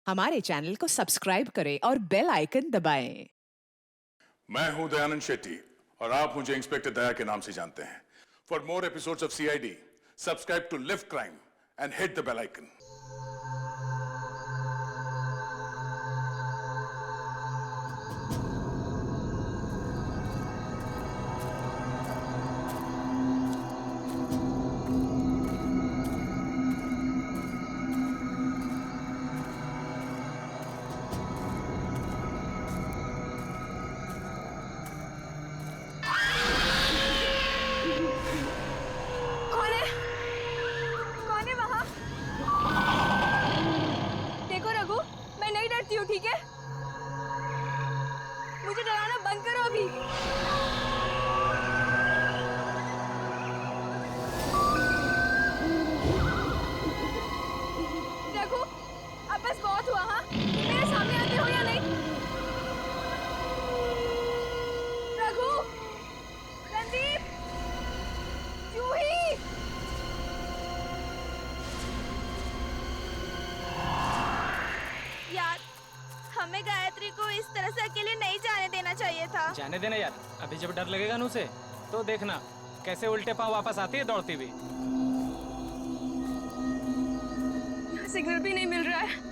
हमारे चैनल को सब्सक्राइब करें और बेल आइकन दबाएं। मैं हूं दयानंद शेट्टी और आप मुझे इंस्पेक्टर दया के नाम से जानते हैं। For more episodes of CID, subscribe to live crime and hit the bell icon. ठीक है, मुझे डराना बंद करो अभी। देखो, अब बस बहुत हुआ। हाँ, मेरे सामने आते हो या नहीं? रघु, रणदीप, जूही। यार, हमें गायत्री को इस तरह से अकेले नहीं जाने देना चाहिए था। जाने देना यार, अभी जब डर लगेगा न उसे तो देखना कैसे उल्टे पांव वापस आती है दौड़ती हुई। यहाँ सिग्नल भी नहीं मिल रहा है।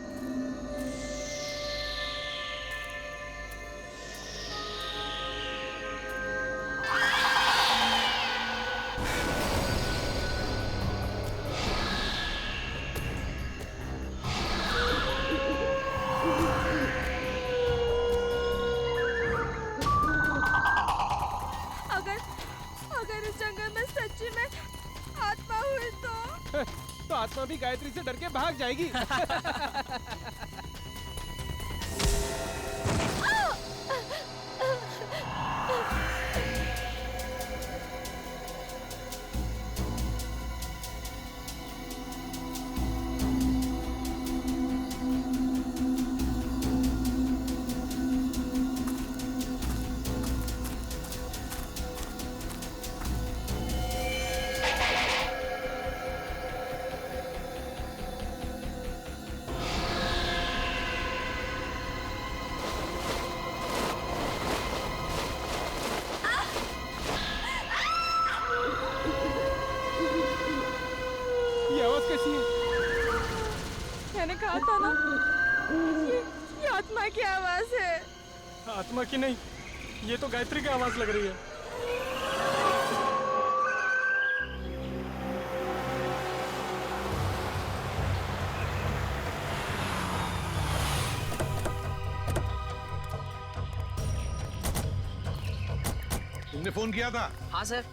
अगर इस जंगल में सच्ची में आत्मा हुई तो आत्मा भी गायत्री से डर के भाग जाएगी। कैसी है? मैंने कहा था ना, ये आत्मा की आवाज है। आत्मा की नहीं, ये तो गायत्री की आवाज लग रही है। तुमने फोन किया था? हाँ सर।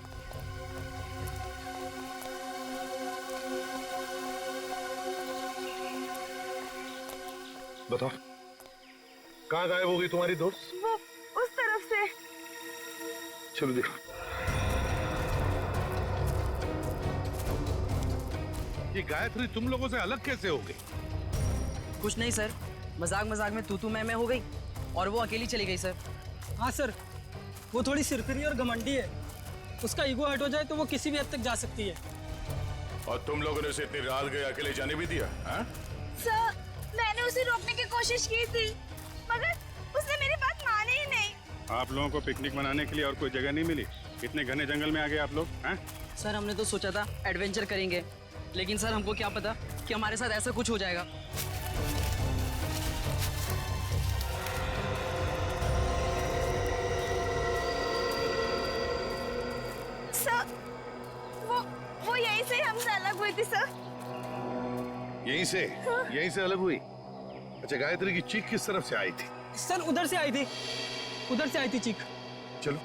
बताओ, कहाँ गायब हो गई तुम्हारी दोस्त? वो उस तरफ से। चलो देखो। ये गायत्री तुम लोगों से अलग कैसे हो गई? कुछ नहीं सर, मजाक मजाक में तू मैं हो गई और वो अकेली चली गई सर। हाँ सर, वो थोड़ी सिरफिरी और घमंडी है। उसका ईगो हट हो जाए तो वो किसी भी हद तक जा सकती है। और तुम लोगों ने उसे इतनी रात गए अकेले जाने भी दिया? हाँ? सर, मैंने उसे रोकने की कोशिश की थी, मगर उसने मेरी बात मानी ही नहीं। आप लोगों को पिकनिक मनाने के लिए और कोई जगह नहीं मिली? इतने घने जंगल में आ गए आप लोग? हैं? सर, हमने तो सोचा था एडवेंचर करेंगे, लेकिन सर हमको क्या पता कि हमारे साथ ऐसा कुछ हो जाएगा। सर, वो यहीं से हमसे अलग हुई थी सर। यहीं से? हाँ? यहीं से अलग हुई? अच्छा, गायत्री की चीख किस तरफ से आई थी? सर, उधर से आई थी, उधर से आई थी चीख। चलो।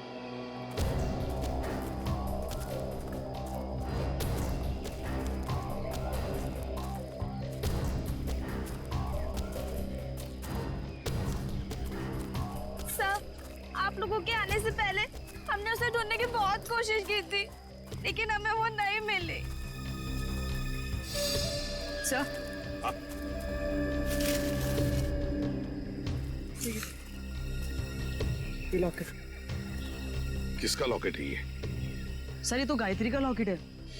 सर, आप लोगों के आने से पहले हमने उसे ढूंढने की बहुत कोशिश की थी, लेकिन हमें वो नहीं मिली। सर, ये लॉकेट। किसका लॉकेट है ये? सर, ये तो गायत्री का लॉकेट है।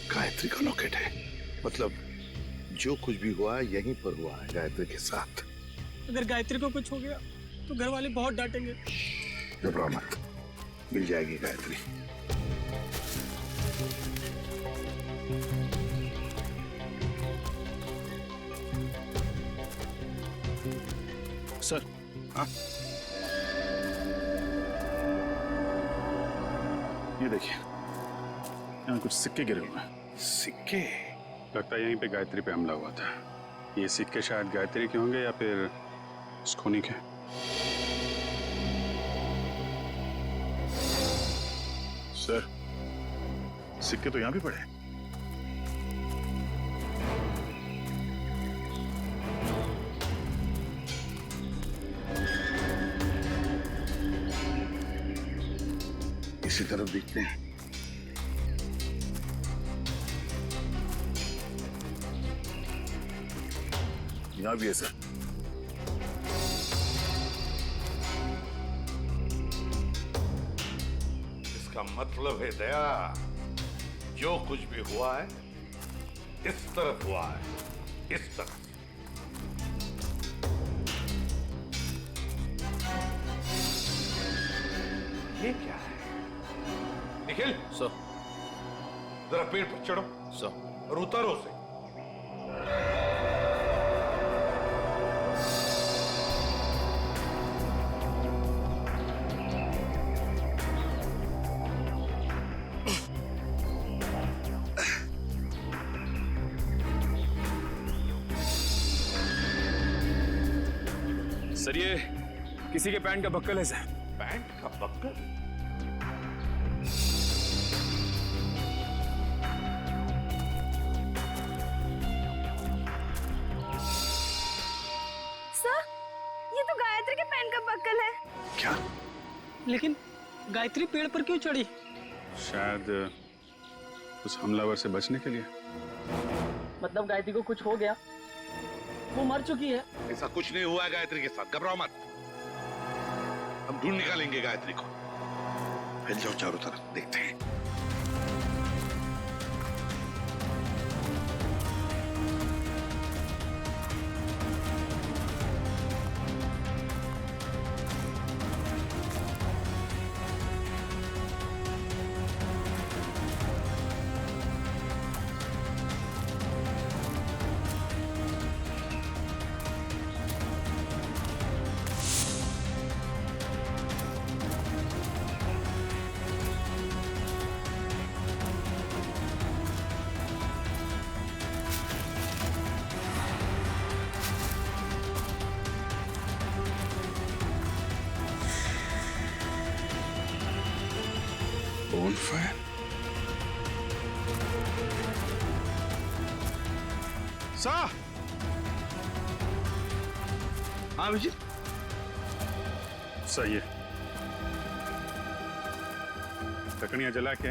गायत्री का लॉकेट है? मतलब जो कुछ भी हुआ यहीं पर हुआ है गायत्री के साथ। अगर गायत्री को कुछ हो गया तो घर वाले बहुत डांटेंगे। घबराओ मत, मिल जाएगी गायत्री। सर। हाँ? ये देखिए, यहाँ कुछ सिक्के गिरे हुए हैं। सिक्के? लगता है यहीं पे गायत्री पे हमला हुआ था। ये सिक्के शायद गायत्री के होंगे या फिर स्कोनी के। सर, सिक्के तो यहाँ भी पड़े हैं। इसी तरफ देखते हैं। यहाँ भी है सर। इसका मतलब है दया, जो कुछ भी हुआ है इस तरफ हुआ है, इस तरफ। ये क्या है? निखिल सर। जरा पेड़ पर चढ़ो सर। और उतारो उसे। सर ये किसी के पैंट का बक्कल है सर। पैंट का बक्कल? सर, ये तो गायत्री के पैंट का बक्कल है। क्या? लेकिन गायत्री पेड़ पर क्यों चढ़ी? शायद उस हमलावर से बचने के लिए। मतलब गायत्री को कुछ हो गया, वो मर चुकी है। ऐसा कुछ नहीं हुआ है गायत्री के साथ, घबराओ मत। हम ढूंढ निकालेंगे गायत्री को। फैल जाओ चारों तरफ, देखते हैं। Bonfire? सा! हाँ विजित, सही है। लकड़ियां जला के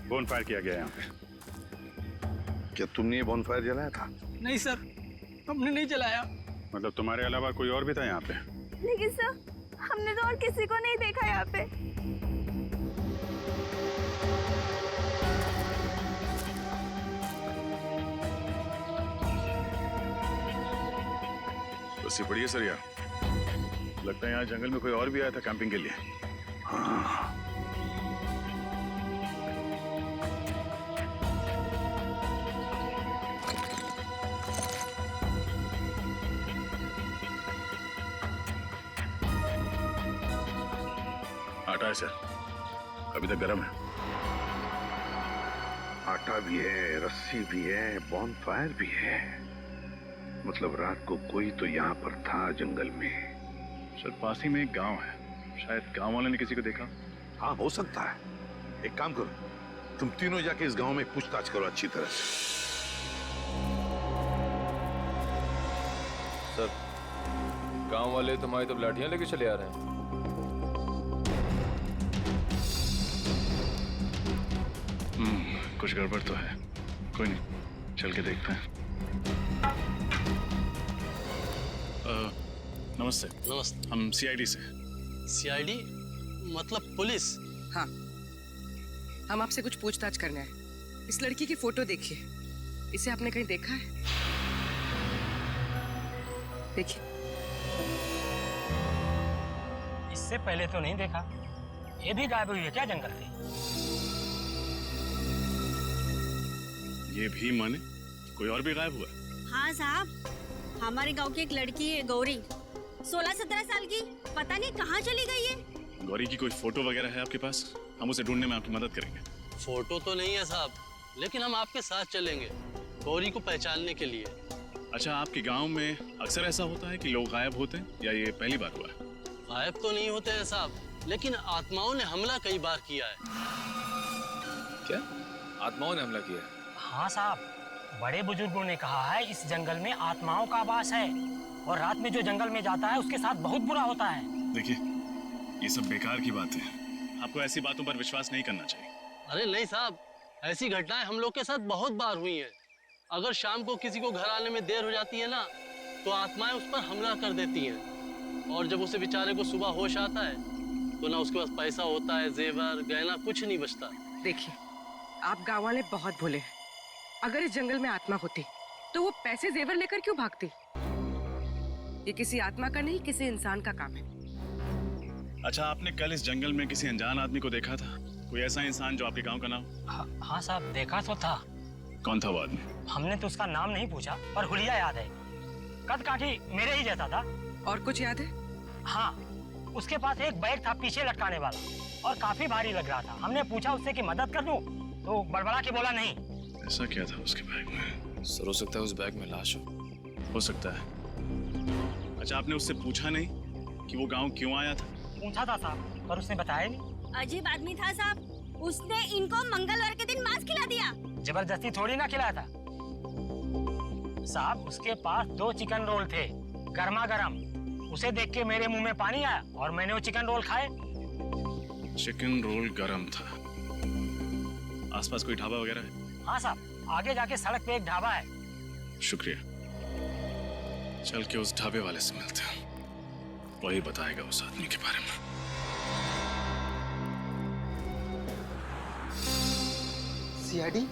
बोनफायर किया गया यहाँ पे। क्या तुमने ये बॉनफायर जलाया था? नहीं सर, हमने नहीं जलाया। मतलब तुम्हारे अलावा कोई और भी था यहाँ पे? लेकिन सर, हमने तो और किसी को नहीं देखा यहाँ पे। बसी पड़ी है सर यार। लगता है यहाँ जंगल में कोई और भी आया था कैंपिंग के लिए। हाँ। आटा है सर, अभी तक गर्म है। आटा भी है, रस्सी भी है, बॉनफायर भी है। मतलब रात को कोई तो यहाँ पर था जंगल में। सर पास ही में एक गांव है, शायद गांव वाले ने किसी को देखा। हाँ हो सकता है। एक काम करो, तुम तीनों जाके इस गांव में पूछताछ करो अच्छी तरह से। सर गांव वाले तुम्हारी तो लाठियां लेके चले आ रहे हैं। कुछ गड़बड़ तो है। कोई नहीं, चल के देखते हैं। नमस्ते। नमस्ते। हम सीआईडी से। सीआईडी मतलब पुलिस? हाँ, हम आपसे कुछ पूछताछ करना है। इस लड़की की फोटो देखिए, इसे आपने कहीं देखा है? देखिए। इससे पहले तो नहीं देखा। ये भी गायब हुई है क्या जंगल से? ये भी माने कोई और भी गायब हुआ? हाँ साहब, हमारे गांव की एक लड़की है गौरी, 16-17 साल की, पता नहीं कहाँ चली गई है। गौरी की कोई फोटो वगैरह है आपके पास? हम उसे ढूंढने में आपकी मदद करेंगे। फोटो तो नहीं है साहब, लेकिन हम आपके साथ चलेंगे गौरी को पहचानने के लिए। अच्छा, आपके गांव में अक्सर ऐसा होता है कि लोग गायब होते हैं या ये पहली बार हुआ है? गायब तो नहीं होते हैं साहब, लेकिन आत्माओं ने हमला कई बार किया है। क्या आत्माओं ने हमला किया है? हाँ साहब, बड़े बुजुर्गों ने कहा है इस जंगल में आत्माओं का वास है और रात में जो जंगल में जाता है उसके साथ बहुत बुरा होता है। देखिए, ये सब बेकार की बात है, आपको ऐसी बातों पर विश्वास नहीं करना चाहिए। अरे नहीं साहब, ऐसी घटनाएं हम लोग के साथ बहुत बार हुई हैं। अगर शाम को किसी को घर आने में देर हो जाती है ना, तो आत्माएं उस पर हमला कर देती हैं। और जब उसे बेचारे को सुबह होश आता है तो ना उसके पास पैसा होता है, जेवर गहना कुछ नहीं बचता। देखिए, आप गाँव वाले बहुत भोले हैं। अगर इस जंगल में आत्मा होती तो वो पैसे जेवर लेकर क्यों भागती? ये किसी आत्मा का नहीं, किसी इंसान का काम है। अच्छा, आपने कल इस जंगल में किसी अनजान आदमी को देखा था? कोई ऐसा इंसान जो आपके गांव का नाम? हाँ साहब, देखा तो था। कौन था वो आदमी? हमने तो उसका नाम नहीं पूछा, पर हुलिया याद है। कद काठी मेरे ही जैसा था। और कुछ याद है? हाँ, उसके पास एक बैग था पीछे लटकाने वाला और काफी भारी लग रहा था। हमने पूछा उससे कि मदद कर दूं, तो बड़बड़ा के बोला नहीं। ऐसा क्या था उसके बैग में? सर, हो सकता है उस बैग में लाश हो सकता है। अच्छा, आपने उससे पूछा नहीं कि वो गांव क्यों आया था? पूछा था साहब, पर उसने बताया नहीं। अजीब आदमी था साहब, उसने इनको मंगलवार के दिन मांस खिला दिया। जबरदस्ती थोड़ी ना खिलाया था साहब। उसके पास 2 चिकन रोल थे, गर्मा गर्म। उसे देख के मेरे मुंह में पानी आया और मैंने वो चिकन रोल खाए। चिकन रोल गरम था। आसपास कोई ढाबा वगैरह है? हाँ साहब, आगे जाके सड़क पे एक ढाबा है। शुक्रिया। चल के उस ढाबे वाले से मिलते हैं, वही बताएगा उस आदमी के बारे में। सीआईडी?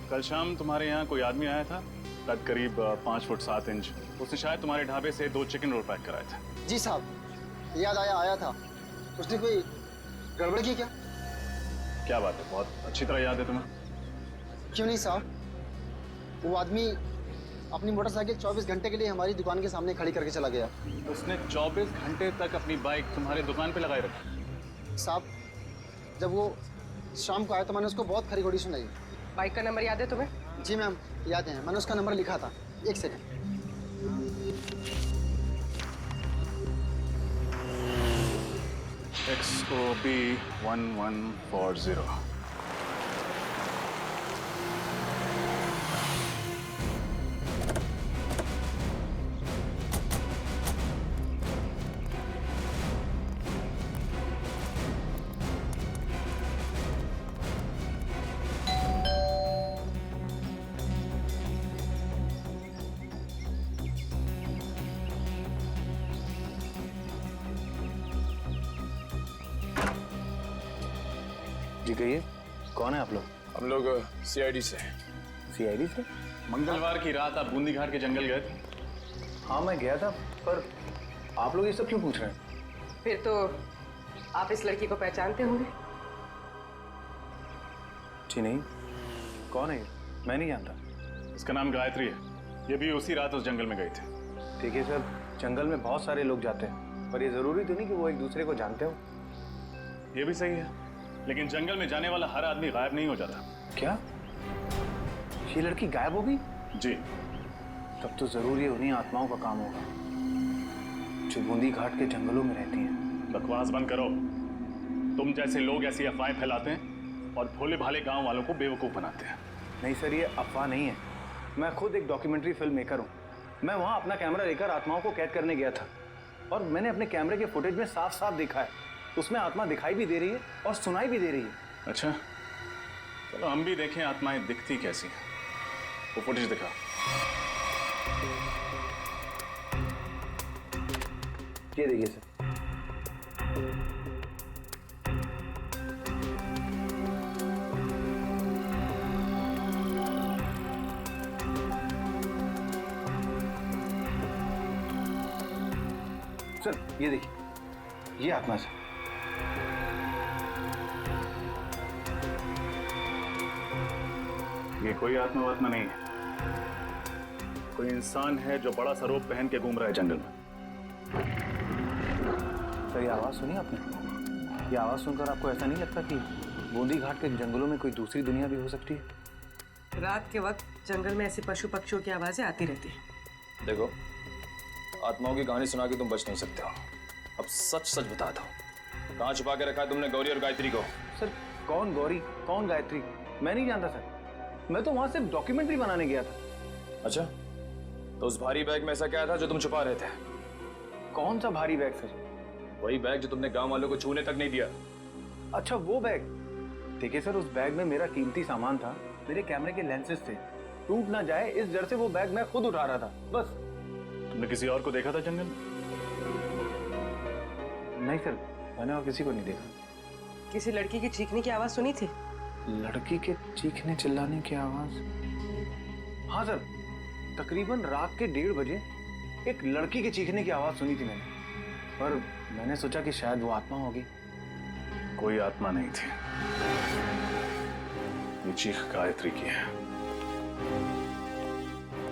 कल शाम तुम्हारे यहाँ कोई आदमी आया था, कद करीब 5 फुट 7 इंच। उसने शायद तुम्हारे ढाबे से 2 चिकन रोल पैक कराए थे। जी साहब, याद आया था। उसने कोई गड़बड़ की क्या? क्या बात है, बहुत अच्छी तरह याद है तुम्हें। क्यों नहीं साहब, वो आदमी अपनी मोटरसाइकिल 24 घंटे के लिए हमारी दुकान के सामने खड़ी करके चला गया। उसने 24 घंटे तक अपनी बाइक तुम्हारे दुकान पे लगाए रखी? साहब, जब वो शाम को आया तो मैंने उसको बहुत खरी खोटी सुनाई। बाइक का नंबर याद है तुम्हें? जी मैम, याद है, मैंने उसका नंबर लिखा था। एक सेकंड। XOB 1140। जी कहिए, कौन है आप लोग? हम लोग CID से हैं। CID से? मंगलवार की रात आप बूंदी घाट के जंगल गए थे? हाँ, मैं गया था, पर आप लोग ये सब क्यों पूछ रहे हैं? फिर तो आप इस लड़की को पहचानते होंगे। जी नहीं, कौन है ये? मैं नहीं जानता। इसका नाम गायत्री है। ये भी उसी रात उस जंगल में गई थी। ठीक है सर, जंगल में बहुत सारे लोग जाते हैं, पर ये जरूरी तो नहीं कि वो एक दूसरे को जानते हो। ये भी सही है, लेकिन जंगल में जाने वाला हर आदमी गायब नहीं हो जाता। क्या ये लड़की गायब हो गई? जी। तब तो जरूर ये उन्हीं आत्माओं का काम होगा जो बूंदी घाट के जंगलों में रहती हैं। बकवास बंद करो। तुम जैसे लोग ऐसी अफवाहें फैलाते हैं और भोले भाले गांव वालों को बेवकूफ बनाते हैं। नहीं सर, ये अफवाह नहीं है। मैं खुद एक डॉक्यूमेंट्री फिल्म मेकर हूँ। मैं वहाँ अपना कैमरा लेकर आत्माओं को कैद करने गया था और मैंने अपने कैमरे के फुटेज में साफ साफ देखा है, उसमें आत्मा दिखाई भी दे रही है और सुनाई भी दे रही है। अच्छा, चलो हम भी देखें आत्माएं दिखती कैसी हैं। वो फुटेज दिखा। ये देखिए सर। सर ये देखिए, ये आत्मा सर। ये कोई आत्मा नहीं है, कोई इंसान है जो बड़ा सा रोब पहन के घूम रहा है जंगल में। सर ये आवाज सुनी आपने? ये आवाज सुनकर आपको ऐसा नहीं लगता कि बूंदी घाट के जंगलों में कोई दूसरी दुनिया भी हो सकती है? रात के वक्त जंगल में ऐसे पशु पक्षियों की आवाजें आती रहती हैं। देखो, आत्माओं की कहानी सुना के तुम बच नहीं सकते हो। अब सच सच बता दो, कहाँ छुपा के रखा है तुमने गौरी और गायत्री को? सर कौन गौरी कौन गायत्री मैं नहीं जानता सर। मैं तो वहां सिर्फ डॉक्यूमेंट्री बनाने गया था। अच्छा, तो उस भारी बैग में ऐसा क्या था जो तुम छुपा रहे थे? कौन सा भारी बैग सर? वही बैग जो तुमने गांव वालों को छूने तक नहीं दिया। अच्छा वो बैग। देखिए सर, उस बैग में मेरा कीमती सामान था, मेरे कैमरे के लेंसेज थे। टूट ना जाए इस डर से वो बैग मैं खुद उठा रहा था, बस। तुमने किसी और को देखा था जंगल में? नहीं सर, मैंने और किसी को नहीं देखा। किसी लड़की की चीखने की आवाज सुनी थी? लड़की के चीखने चिल्लाने की आवाज? हाँ सर, तकरीबन रात के 1:30 बजे एक लड़की के चीखने की आवाज सुनी थी मैंने, पर मैंने सोचा कि शायद वो आत्मा होगी। कोई आत्मा नहीं थी, ये चीख गायत्री की है।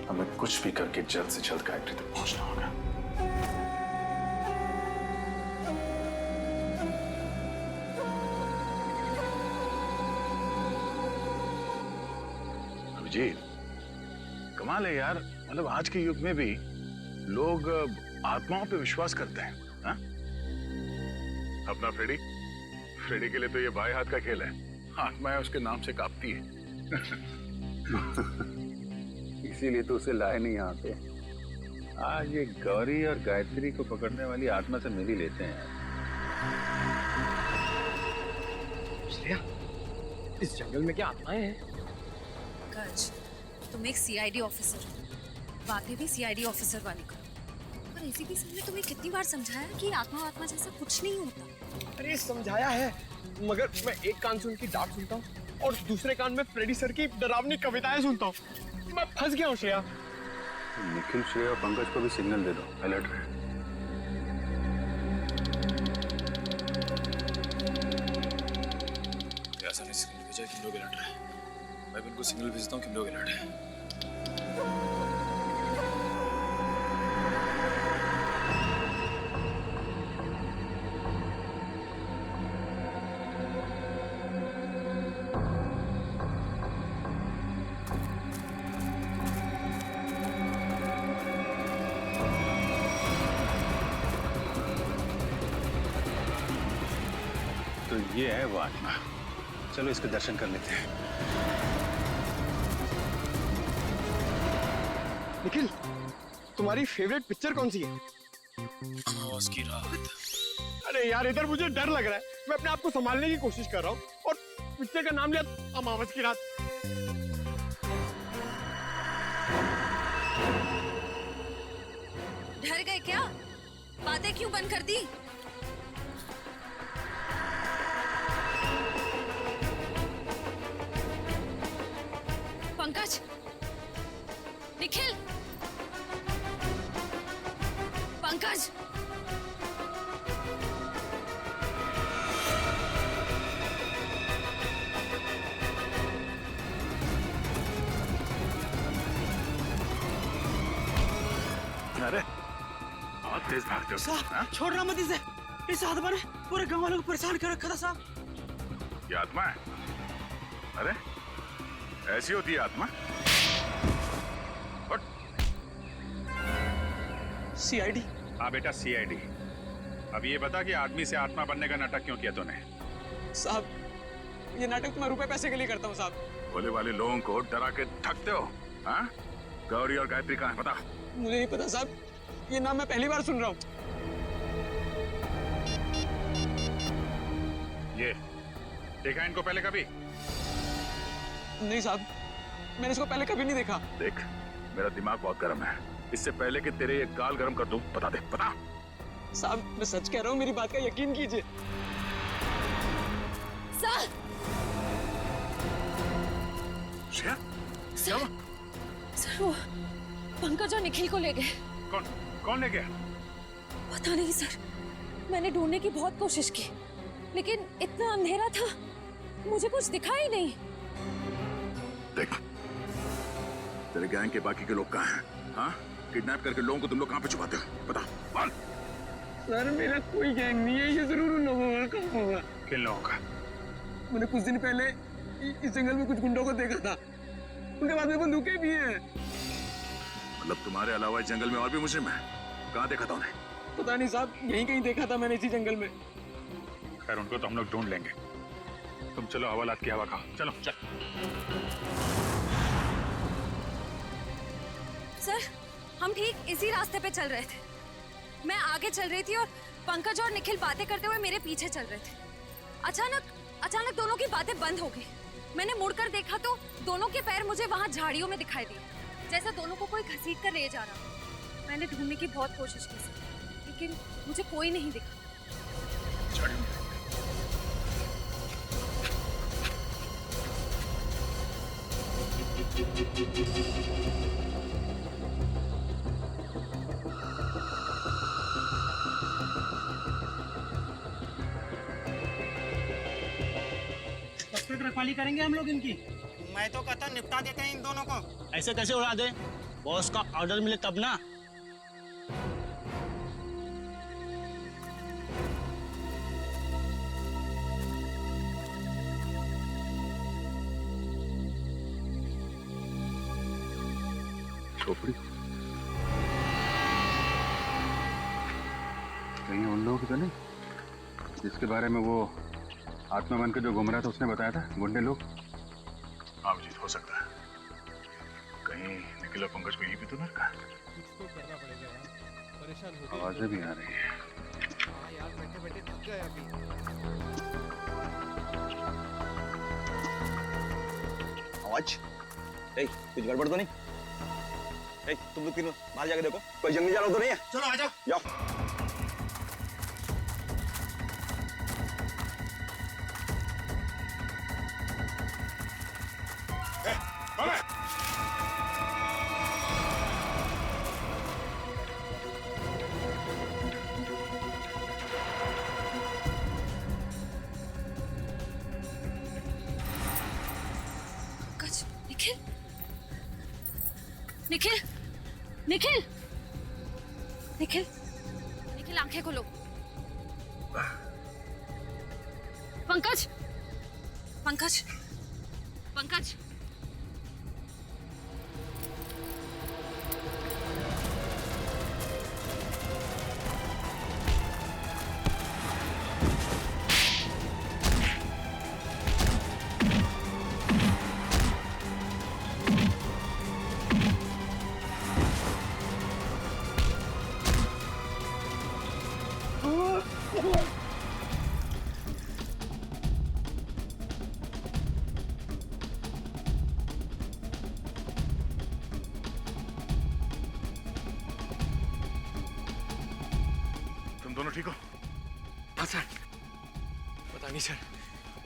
हमें कुछ भी करके जल्द से जल्द गायत्री तक पहुंचना होगा। अभिजीत, कमाल है यार, मतलब आज के युग में भी लोग आत्माओं पे विश्वास करते हैं। हा? अपना फ्रेडी के लिए तो ये बाएं हाथ का खेल है। आत्माएं उसके नाम से कांपती है। इसीलिए तो उसे लाए नहीं यहाँ पे। आज ये गौरी और गायत्री को पकड़ने वाली आत्मा से मिल ही लेते हैं। श्रेया, इस जंगल में क्या आत्माएं हैं? गज, तुम एक सीआईडी ऑफिसर हो, बातें भी सीआईडी ऑफिसर वाली करो। पर एसीपी सर ने तुम्हें कितनी बार समझाया कि आत्मा जैसा कुछ नहीं होता। अरे समझाया है, मगर मैं एक कान से उनकी डांट सुनता हूँ और दूसरे कान में फ्रेडी सर की डरावनी कविताएं सुनता हूँ। मैं फंस गया हूँ श्रेया। निखिल, श्रेया और पंकज को भी सिग्नल दे दो, अलर्ट रहे। ऐसा नहीं सिग्नल भेजा कि लोग अलर्ट रहे। मैं भी उनको सिग्नल भेजता हूँ कि लोग अलर्ट है। तो ये है वो आत्मा। चलो इसके दर्शन कर लेते हैं। निखिल, तुम्हारी फेवरेट पिक्चर कौन सी है? अमावस की रात। अरे यार, इधर मुझे डर लग रहा है। मैं अपने आप को संभालने की कोशिश कर रहा हूँ और पिक्चर का नाम लिया अमावस की रात। डर गए क्या? बातें क्यों बंद कर दी? पंकज, निखिल, पंकज, अरे बहुत तेज भागते हो साहब, छोड़ना मत इसे। इस आत्मा ने पूरे गांव वालों को परेशान कर रखा था साहब। ये आत्मा है? अरे ऐसी होती है आत्मा? सीआईडी? हाँ बेटा, सीआईडी। अब ये बता कि आदमी से आत्मा बनने का नाटक क्यों किया तूने? साहब, ये नाटक तो मैं रुपए पैसे के लिए करता हूँ साहब। भोले वाले लोगों को डरा के थकते हो। हाँ? गौरी और गायत्री कहाँ है पता? मुझे नहीं पता साहब, ये नाम मैं पहली बार सुन रहा हूँ। ये देखा इनको पहले कभी? नहीं साहब, मैंने इसको पहले कभी नहीं देखा। देख, मेरा दिमाग बहुत गर्म है। इससे पहले कि तेरे ये गाल गर्म कर दूं, बता दे, बता। साहब, मैं सच कह रहा हूँ, मेरी बात का यकीन कीजिए। सर, सर वो पंकज और निखिल को ले गए। कौन ले गया? पता नहीं सर, मैंने ढूंढने की बहुत कोशिश की, लेकिन इतना अंधेरा था, मुझे कुछ दिखा ही नहीं। देख, तेरे गैंग के बाकी के लोग कहाँ हैं? हाँ? किडनैप करके लोगों को तुम लोग कहाँ पे छुपाते हो? बता, बोल। सर मेरा कोई गैंग नहीं है, ये जरूर उन लोगों का काम होगा। किन लोगों का? मैंने कुछ दिन पहले इस जंगल में कुछ गुंडों को देखा था, उनके पास में बंदूकें भी हैं। मतलब तुम्हारे अलावा इस जंगल में और भी मुजरिम हैं? कहाँ देखा था उन्हें? पता नहीं साहब, यहीं कहीं देखा था मैंने इसी जंगल में। खैर उनको तो हम लोग ढूंढ लेंगे। तुम चलो हवालात की हवा खाओ। चलो चल। सर, हम ठीक इसी रास्ते पे चल रहे थे। मैं आगे चल रही थी और पंकज और निखिल बातें करते हुए मेरे पीछे चल रहे थे। अचानक दोनों की बातें बंद हो गई। मैंने मुड़कर देखा तो दोनों के पैर मुझे वहां झाड़ियों में दिखाई दिए, जैसे दोनों को कोई घसीट कर ले जा रहा। मैंने ढूंढने की बहुत कोशिश की, लेकिन मुझे कोई नहीं दिखा। रखवाली करेंगे हम लोग इनकी। मैं तो कहता निपटा देते हैं इन दोनों को। ऐसे कैसे उड़ा दे? बॉस का ऑर्डर मिले तब ना। खोपड़ी कहीं उन लोगों की तो नहीं जिसके बारे में वो आत्मा बन के जो घूम रहा था उसने बताया था? गुंडे लोग? हाँ अभिजीत, हो सकता है। कहीं निखिल और पंकज को यही भी तो ना रखा। कुछ तो करना पड़ेगा यार, परेशान हो गए। आवाजें भी आ रही है। हाँ यार, बैठे बैठे थक गए अभी। आवाज? कुछ गड़बड़ तो नहीं? तुम लोग तीनों बाहर जाके देखो, कोई जंगली जानवर तो नहीं है? चलो आ जाओ। जाओ। निखिल, निखिल, निखिल, निखिल, आंखें खोलो। पंकज, पंकज, पंकज। दोनों ठीक हो? हाँ सर। पता नहीं सर,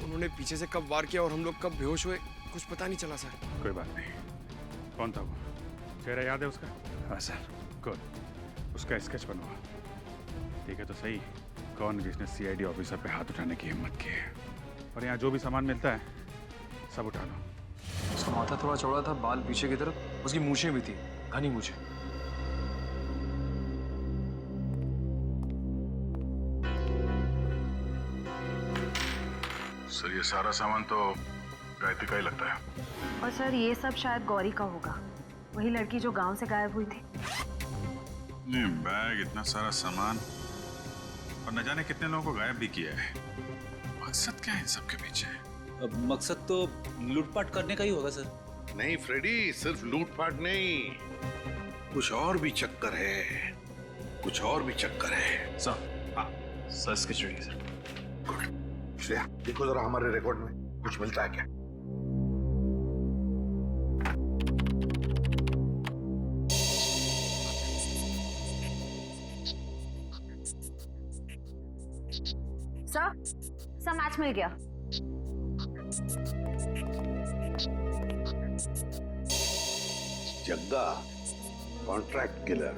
उन्होंने पीछे से कब वार किया और हम लोग कब बेहोश हुए, कुछ पता नहीं चला सर। कोई बात नहीं। कौन था वो? चेहरा याद है उसका? हाँ सर। गुड, उसका स्केच बनवा। ठीक है तो सही, कौन जिसने सीआईडी ऑफिसर पे हाथ उठाने की हिम्मत की है? और यहाँ जो भी सामान मिलता है सब उठा लो। उसका माथा थोड़ा चौड़ा था, बाल पीछे की तरफ, उसकी मूछें भी थी, घनी मूछें। सर ये सारा सामान तो गायत्री का ही लगता है। और सर ये सब शायद गौरी का होगा, वही लड़की जो गांव से गायब हुई थी। नहीं, बैग, इतना सारा सामान और न जाने कितने लोगों को गायब भी किया है। मकसद क्या है इन सब के पीछे? अब मकसद तो लूटपाट करने का ही होगा सर। नहीं फ्रेडी, सिर्फ लूटपाट नहीं, कुछ और भी चक्कर है, कुछ और भी चक्कर है। सर, हाँ सर, इसकी चुनिए सर। गुड। श्रेया, देखो जरा हमारे रिकॉर्ड में कुछ मिलता है क्या? सर मैच मिल गया। जग्गा, कॉन्ट्रैक्ट किलर,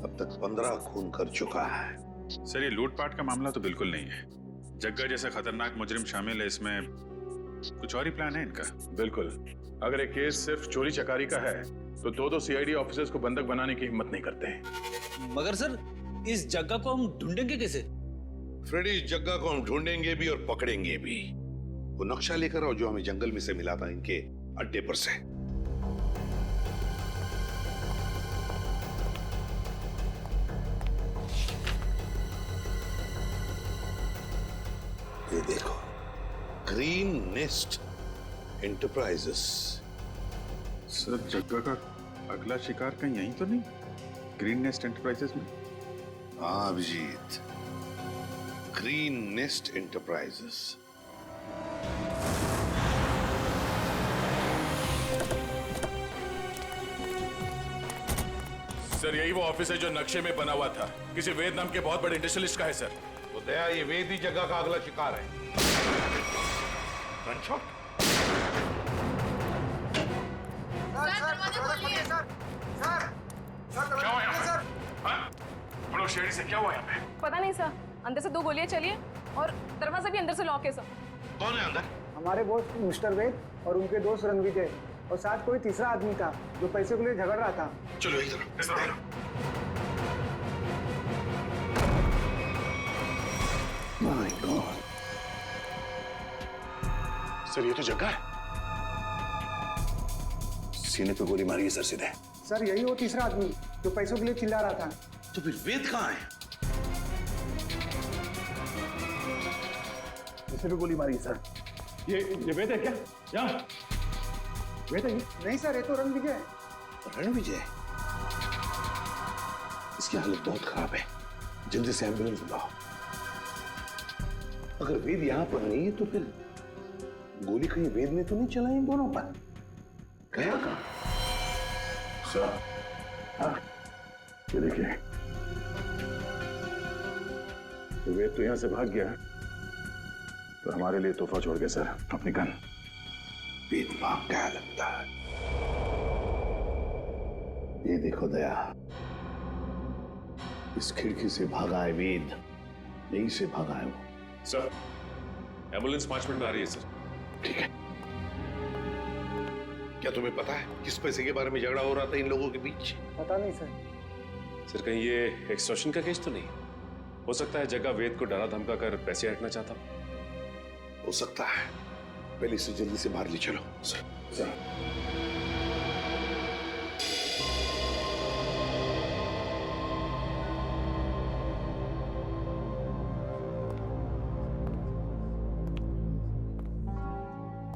अब तक 15 खून कर चुका है। सर ये लूटपाट का मामला तो बिल्कुल नहीं है। जग्गा जैसा खतरनाक मुजरिम शामिल है इसमें, कुछ और ही प्लान है इनका। बिल्कुल, अगर एक केस सिर्फ चोरी चकारी का है तो दो सीआईडी ऑफिसर्स को बंधक बनाने की हिम्मत नहीं करते हैं। मगर सर इस जग्गा को हम ढूंढेंगे कैसे? फ्रेडी, इस जग्गा को हम ढूंढेंगे भी और पकड़ेंगे भी। वो नक्शा लेकर आओ जो हमें जंगल में से मिला था इनके अड्डे पर से। ये देखो, ग्रीन नेस्ट एंटरप्राइजेस। सर जग्गा का अगला शिकार कहीं यहीं तो नहीं, ग्रीन नेस्ट एंटरप्राइजेस में? हाँ Abhijeet, green nest enterprises. Sir यही वो ऑफिस है जो नक्शे में बना हुआ था, किसी वेद नाम के बहुत बड़े इंडस्ट्रियलिस्ट का है सर। तो दया, ये वेद ही जगह का अगला शिकार है। गनशॉट। क्या हुआ यहाँ पे? हाँ? हम लोग शेरी से क्या हुआ यहाँ पे? पता नहीं सर, अंदर से 2 गोलियां चली हैं और दरवाजा भी अंदर से लॉक है सर। कौन है अंदर? हमारे बॉस मिस्टर वेद और उनके दोस्त रणविजय, और साथ कोई तीसरा आदमी था जो पैसे को लिए झगड़ रहा था। चलो इधर। माय गॉड, सर ये तो जग्गा है। सीने पे गोली मारी है सर सीधे। सर यही वो तीसरा आदमी जो पैसों के लिए चिल्ला रहा था। तो फिर वेद कहाँ है? इसे भी गोली मारी है सर। ये वेद है क्या? यहाँ वेद है? नहीं सर, ये तो रणविजय है। रणविजय? इसकी हालत बहुत खराब है, जल्दी से एम्बुलेंस बुलाओ। अगर वेद यहाँ पर नहीं है तो फिर गोली कहीं वेद ने तो नहीं चलाई इन दोनों पर? गया कहाँ? सर हाँ, ये देखिए, तो वेद तो यहां से भाग गया तो हमारे लिए तोहफा छोड़ गया सर, अपनी गन। वेद भाग गया लगता है। ये देखो दया, इस खिड़की से भागा है वेद, यहीं से भागा है वो। सर एम्बुलेंस 5 मिनट में आ रही है सर। ठीक है। क्या तुम्हें पता है किस पैसे के बारे में झगड़ा हो रहा था इन लोगों के बीच? पता नहीं सर। सर कहीं ये एक्सटॉर्शन का केस तो नहीं? हो सकता है जग्गा वेद को डरा धमका कर पैसे हटना चाहता हो सकता है। पहले इसे जल्दी से बाहर ले चलो। सर।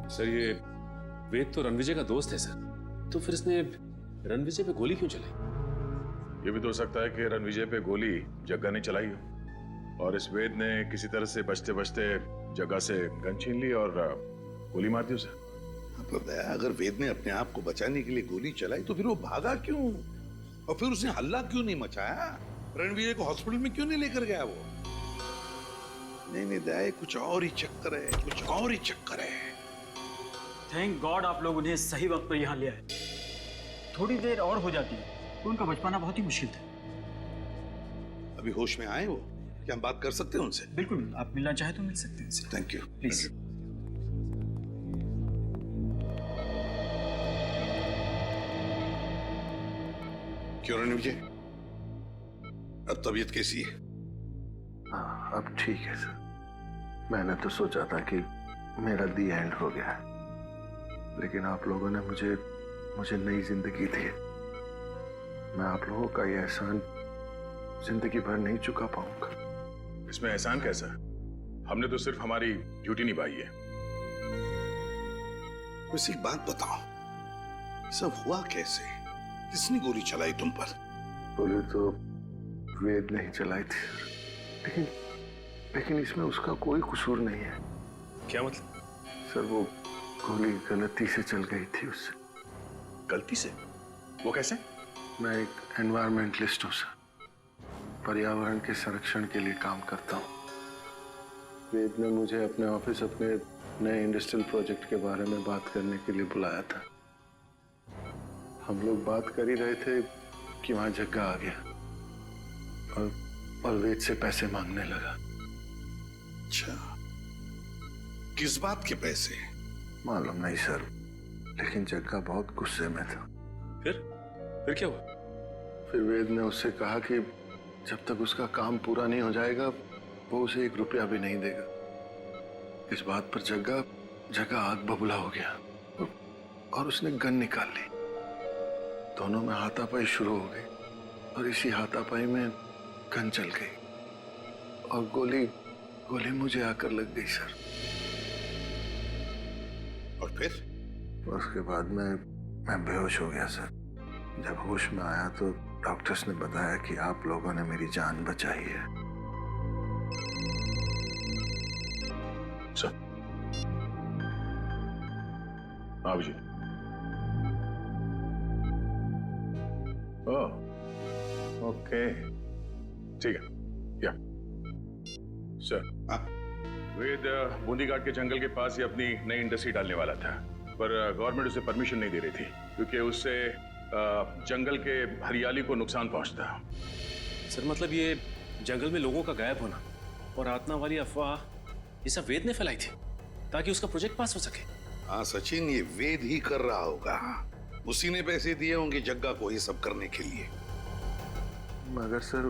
सर ये वेद तो रणविजय का दोस्त है सर, तो फिर इसने रणविजय पे गोली क्यों चलाई? ये भी तो हो सकता है कि रणविजय पे गोली जग्गा ने चलाई हो और इस वेद ने किसी तरह से बचते बचते जग्गा से गन छीन ली और गोली मार दी उसे। अगर वेद ने अपने आप को बचाने के लिए गोली चलाई तो फिर वो भागा क्यों? और फिर उसने हल्ला क्यों नहीं मचाया? रणविजय को हॉस्पिटल में क्यों नहीं लेकर गया वो? नहीं दया, कुछ और ही चक्कर है, कुछ और ही चक्कर है। थैंक गॉड आप लोग उन्हें सही वक्त पर यहाँ ले आए। थोड़ी देर और हो जाती तो उनका बच पाना बहुत ही मुश्किल था। अभी होश में आए वो? क्या हम बात कर सकते हैं उनसे? बिल्कुल, आप मिलना चाहे तो मिल सकते हैं उनसे। Thank you. प्लीज। क्यों रणविजय, अब तबीयत कैसी है? हाँ अब ठीक है सर। मैंने तो सोचा था कि मेरा दी एंड हो गया, लेकिन आप लोगों ने मुझे नई जिंदगी दी। मैं आप लोगों का ये एहसान जिंदगी भर नहीं चुका पाऊंगा। इसमें एहसान कैसा? हमने तो सिर्फ हमारी ड्यूटी निभाई है। वैसे एक बात बताओ, सब हुआ कैसे? किसने गोली चलाई तुम पर? गोली तो वेद नहीं चलाई थी, लेकिन इसमें उसका कोई कसूर नहीं है। क्या मतलब? सर वो गोली गलती से चल गई थी उससे। गलती से? वो कैसे? मैं एक एनवायरमेंटलिस्ट हूँ सर, पर्यावरण के संरक्षण के लिए काम करता हूँ। वेद ने मुझे अपने ऑफिस अपने नए इंडस्ट्रियल प्रोजेक्ट के बारे में बात करने के लिए बुलाया था। हम लोग बात कर ही रहे थे कि वहां जग्गा आ गया और वेद से पैसे मांगने लगा। अच्छा, किस बात के पैसे? मालूम नहीं सर, लेकिन जग्गा बहुत गुस्से में था। फिर क्या हुआ? फिर वेद ने उससे कहा कि जब तक उसका काम पूरा नहीं हो जाएगा वो उसे 1 रुपया भी नहीं देगा। इस बात पर जग्गा आग बबूला हो गया और उसने गन निकाल ली। दोनों में हाथापाई शुरू हो गई और इसी हाथापाई में गन चल गई और गोली मुझे आकर लग गई सर। और फिर? उसके बाद मैं बेहोश हो गया सर। जब होश में आया तो डॉक्टर्स ने बताया कि आप लोगों ने मेरी जान बचाई है। सर, अभिजीत। ओह, ओके, ठीक है। या सर, वेद बूंदी घाट के जंगल के पास ही अपनी नई इंडस्ट्री डालने वाला था, पर गवर्नमेंट उसे परमिशन नहीं दे रही थी क्योंकि उससे जंगल के हरियाली को नुकसान पहुंचता। सर मतलब ये जंगल में लोगों का गायब होना और आत्मा वाली अफवाह ये सब वेद ने फैलाई थी ताकि उसका प्रोजेक्ट पास हो सके। हाँ सचिन, ये वेद ही कर रहा होगा। उसी ने पैसे दिए होंगे जग्गा को ये सब करने के लिए। मगर सर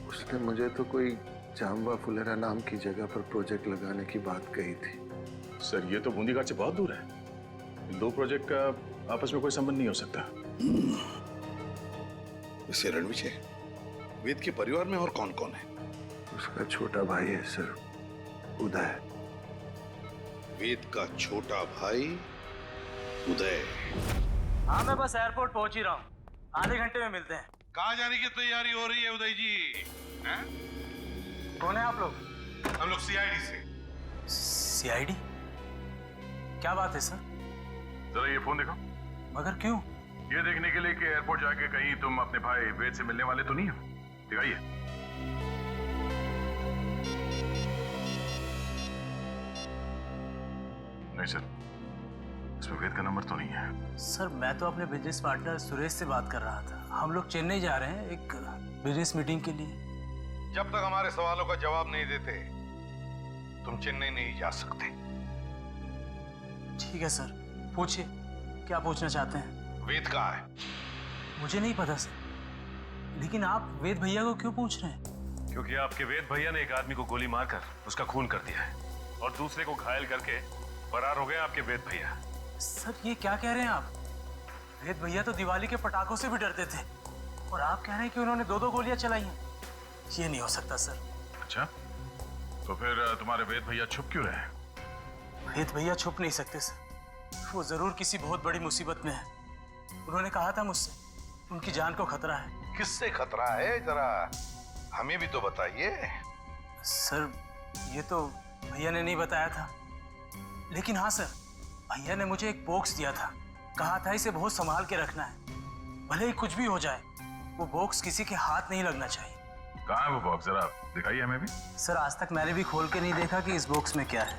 उसने मुझे तो कोई जाम्बा फुलेरा नाम की जगह पर प्रोजेक्ट लगाने की बात कही थी। सर ये तो बूंदी घाट से बहुत दूर है। इन 2 प्रोजेक्ट का आपस में कोई संबंध नहीं हो सकता। वैसे रणविजय, वेद के परिवार में और कौन कौन है? उसका छोटा भाई है सर, उदय। वेद का छोटा भाई उदय। हाँ मैं बस एयरपोर्ट पहुंच ही रहा हूँ, आधे घंटे में मिलते हैं। कहाँ जाने की तैयारी हो रही है उदय जी? हैं? कौन है आप लोग? हम लोग सीआईडी से। सीआईडी? क्या बात है सर? जरा ये फोन देखो। मगर क्यों? ये देखने के लिए कि एयरपोर्ट जाके कहीं तुम अपने भाई वेद से मिलने वाले तो नहीं हो। दिखाइए। नहीं सर, इसमें वेद का नंबर तो नहीं है। सर मैं तो अपने बिजनेस पार्टनर सुरेश से बात कर रहा था। हम लोग चेन्नई जा रहे हैं एक बिजनेस मीटिंग के लिए। जब तक हमारे सवालों का जवाब नहीं देते तुम चेन्नई नहीं जा सकते। ठीक है सर, पूछिए क्या पूछना चाहते हैं। वेद कहाँ है? मुझे नहीं पता सर, लेकिन आप वेद भैया को क्यों पूछ रहे हैं? क्योंकि आपके वेद भैया ने एक आदमी को गोली मारकर उसका खून कर दिया है और दूसरे को घायल करके फरार हो गए आपके वेद भैया। सर ये क्या कह रहे हैं आप? वेद भैया तो दिवाली के पटाखों से भी डरते थे और आप कह रहे हैं कि उन्होंने 2-2 गोलियां चलाई हैं। ये नहीं हो सकता सर। अच्छा, तो फिर तुम्हारे वेद भैया छुप क्यों रहे? वेद भैया छुप नहीं सकते सर, वो जरूर किसी बहुत बड़ी मुसीबत में है। उन्होंने कहा था मुझसे उनकी जान को खतरा है। किससे खतरा है, जरा हमें भी तो बताइए। सर ये तो भैया ने नहीं बताया था, लेकिन हाँ सर भैया ने मुझे एक बॉक्स दिया था, कहा था इसे बहुत संभाल के रखना है, भले ही कुछ भी हो जाए वो बॉक्स किसी के हाथ नहीं लगना चाहिए। कहाँ है वो बॉक्स, जरा दिखाइए हमें भी। सर आज तक मैंने भी खोल के नहीं देखा कि इस बॉक्स में क्या है।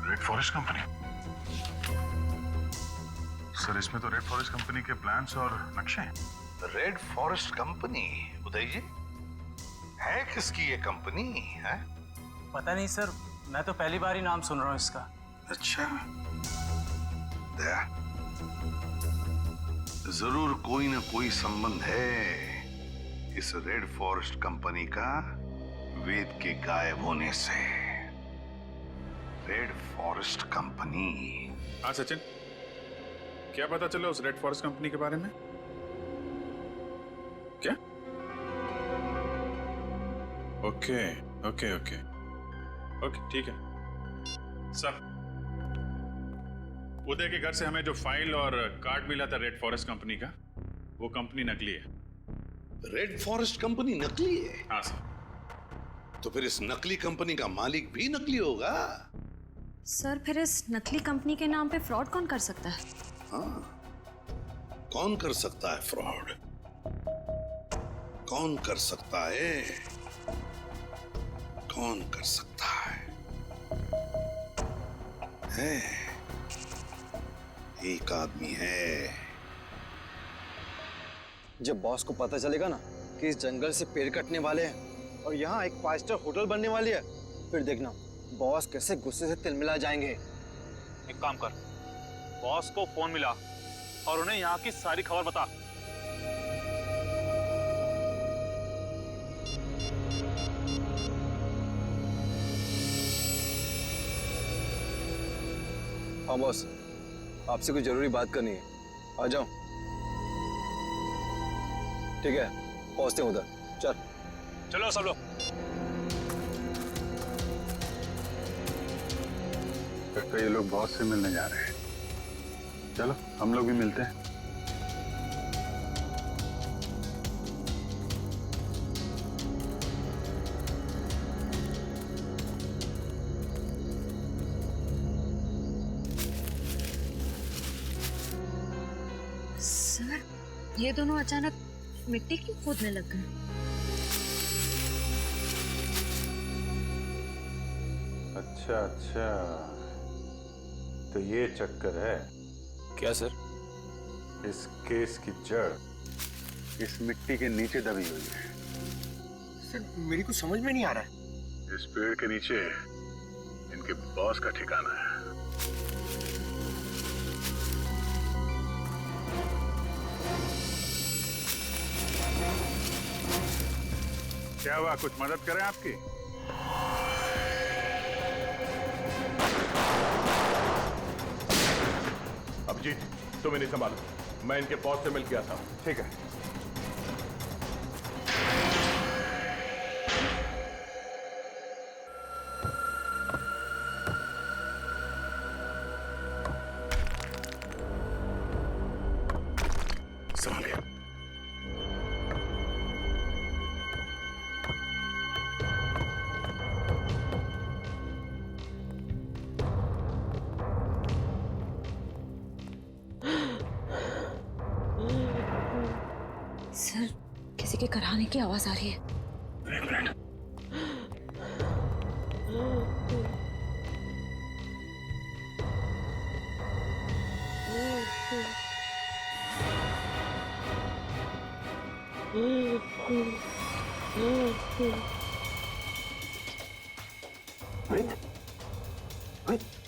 Red forest company? सर इसमें तो रेड फॉरेस्ट कंपनी के प्लान्स और नक्शे हैं। Red forest company? Uday ji, है किसकी ये कंपनी है? पता नहीं सर, मैं तो पहली बार ही नाम सुन रहा हूँ इसका। अच्छा, दया, जरूर कोई ना कोई संबंध है इस रेड फॉरेस्ट कंपनी का वेद के गायब होने से। Red forest company. हाँ सचिन, क्या पता चला उस रेड फॉरेस्ट कंपनी के बारे में? क्या? ओके ओके ओके ओके, ठीक है सर। उदय के घर से हमें जो फाइल और कार्ड मिला था रेड फॉरेस्ट कंपनी का, वो कंपनी नकली है। रेड फॉरेस्ट कंपनी नकली है? हाँ सर। तो फिर इस नकली कंपनी का मालिक भी नकली होगा। सर फिर इस नकली कंपनी के नाम पे फ्रॉड कौन कर सकता है? हाँ, कौन कर सकता है फ्रॉड? कौन कर सकता है? कौन कर सकता है? एक आदमी है। जब बॉस को पता चलेगा ना कि इस जंगल से पेड़ कटने वाले हैं और यहाँ एक 5 स्टार होटल बनने वाली है, फिर देखना बॉस कैसे गुस्से से तिलमिला जाएंगे। एक काम कर, बॉस को फोन मिला और उन्हें यहाँ की सारी खबर बता। हाँ बॉस, आपसे कुछ जरूरी बात करनी है, आ जाओ। ठीक है, पहुंचते हैं उधर। चलो सब लोग। तो ये लोग बॉस से मिलने जा रहे हैं। चलो हम लोग भी मिलते हैं। सर, ये दोनों अचानक मिट्टी क्यों खोदने लग गए? अच्छा, तो ये चक्कर है क्या सर? इस केस की जड़ इस मिट्टी के नीचे दबी हुई है। सर, मेरी कुछ समझ में नहीं आ रहा है। इस पेड़ के नीचे इनके बॉस का ठिकाना है। क्या हुआ, कुछ मदद करें आपकी? अभिजीत, तुम इन्हें संभालो, मैं इनके बॉस से मिल के आता हूं। ठीक है। संभाल गया। सर, किसी के कराने की आवाज आ रही है। एक मिनट।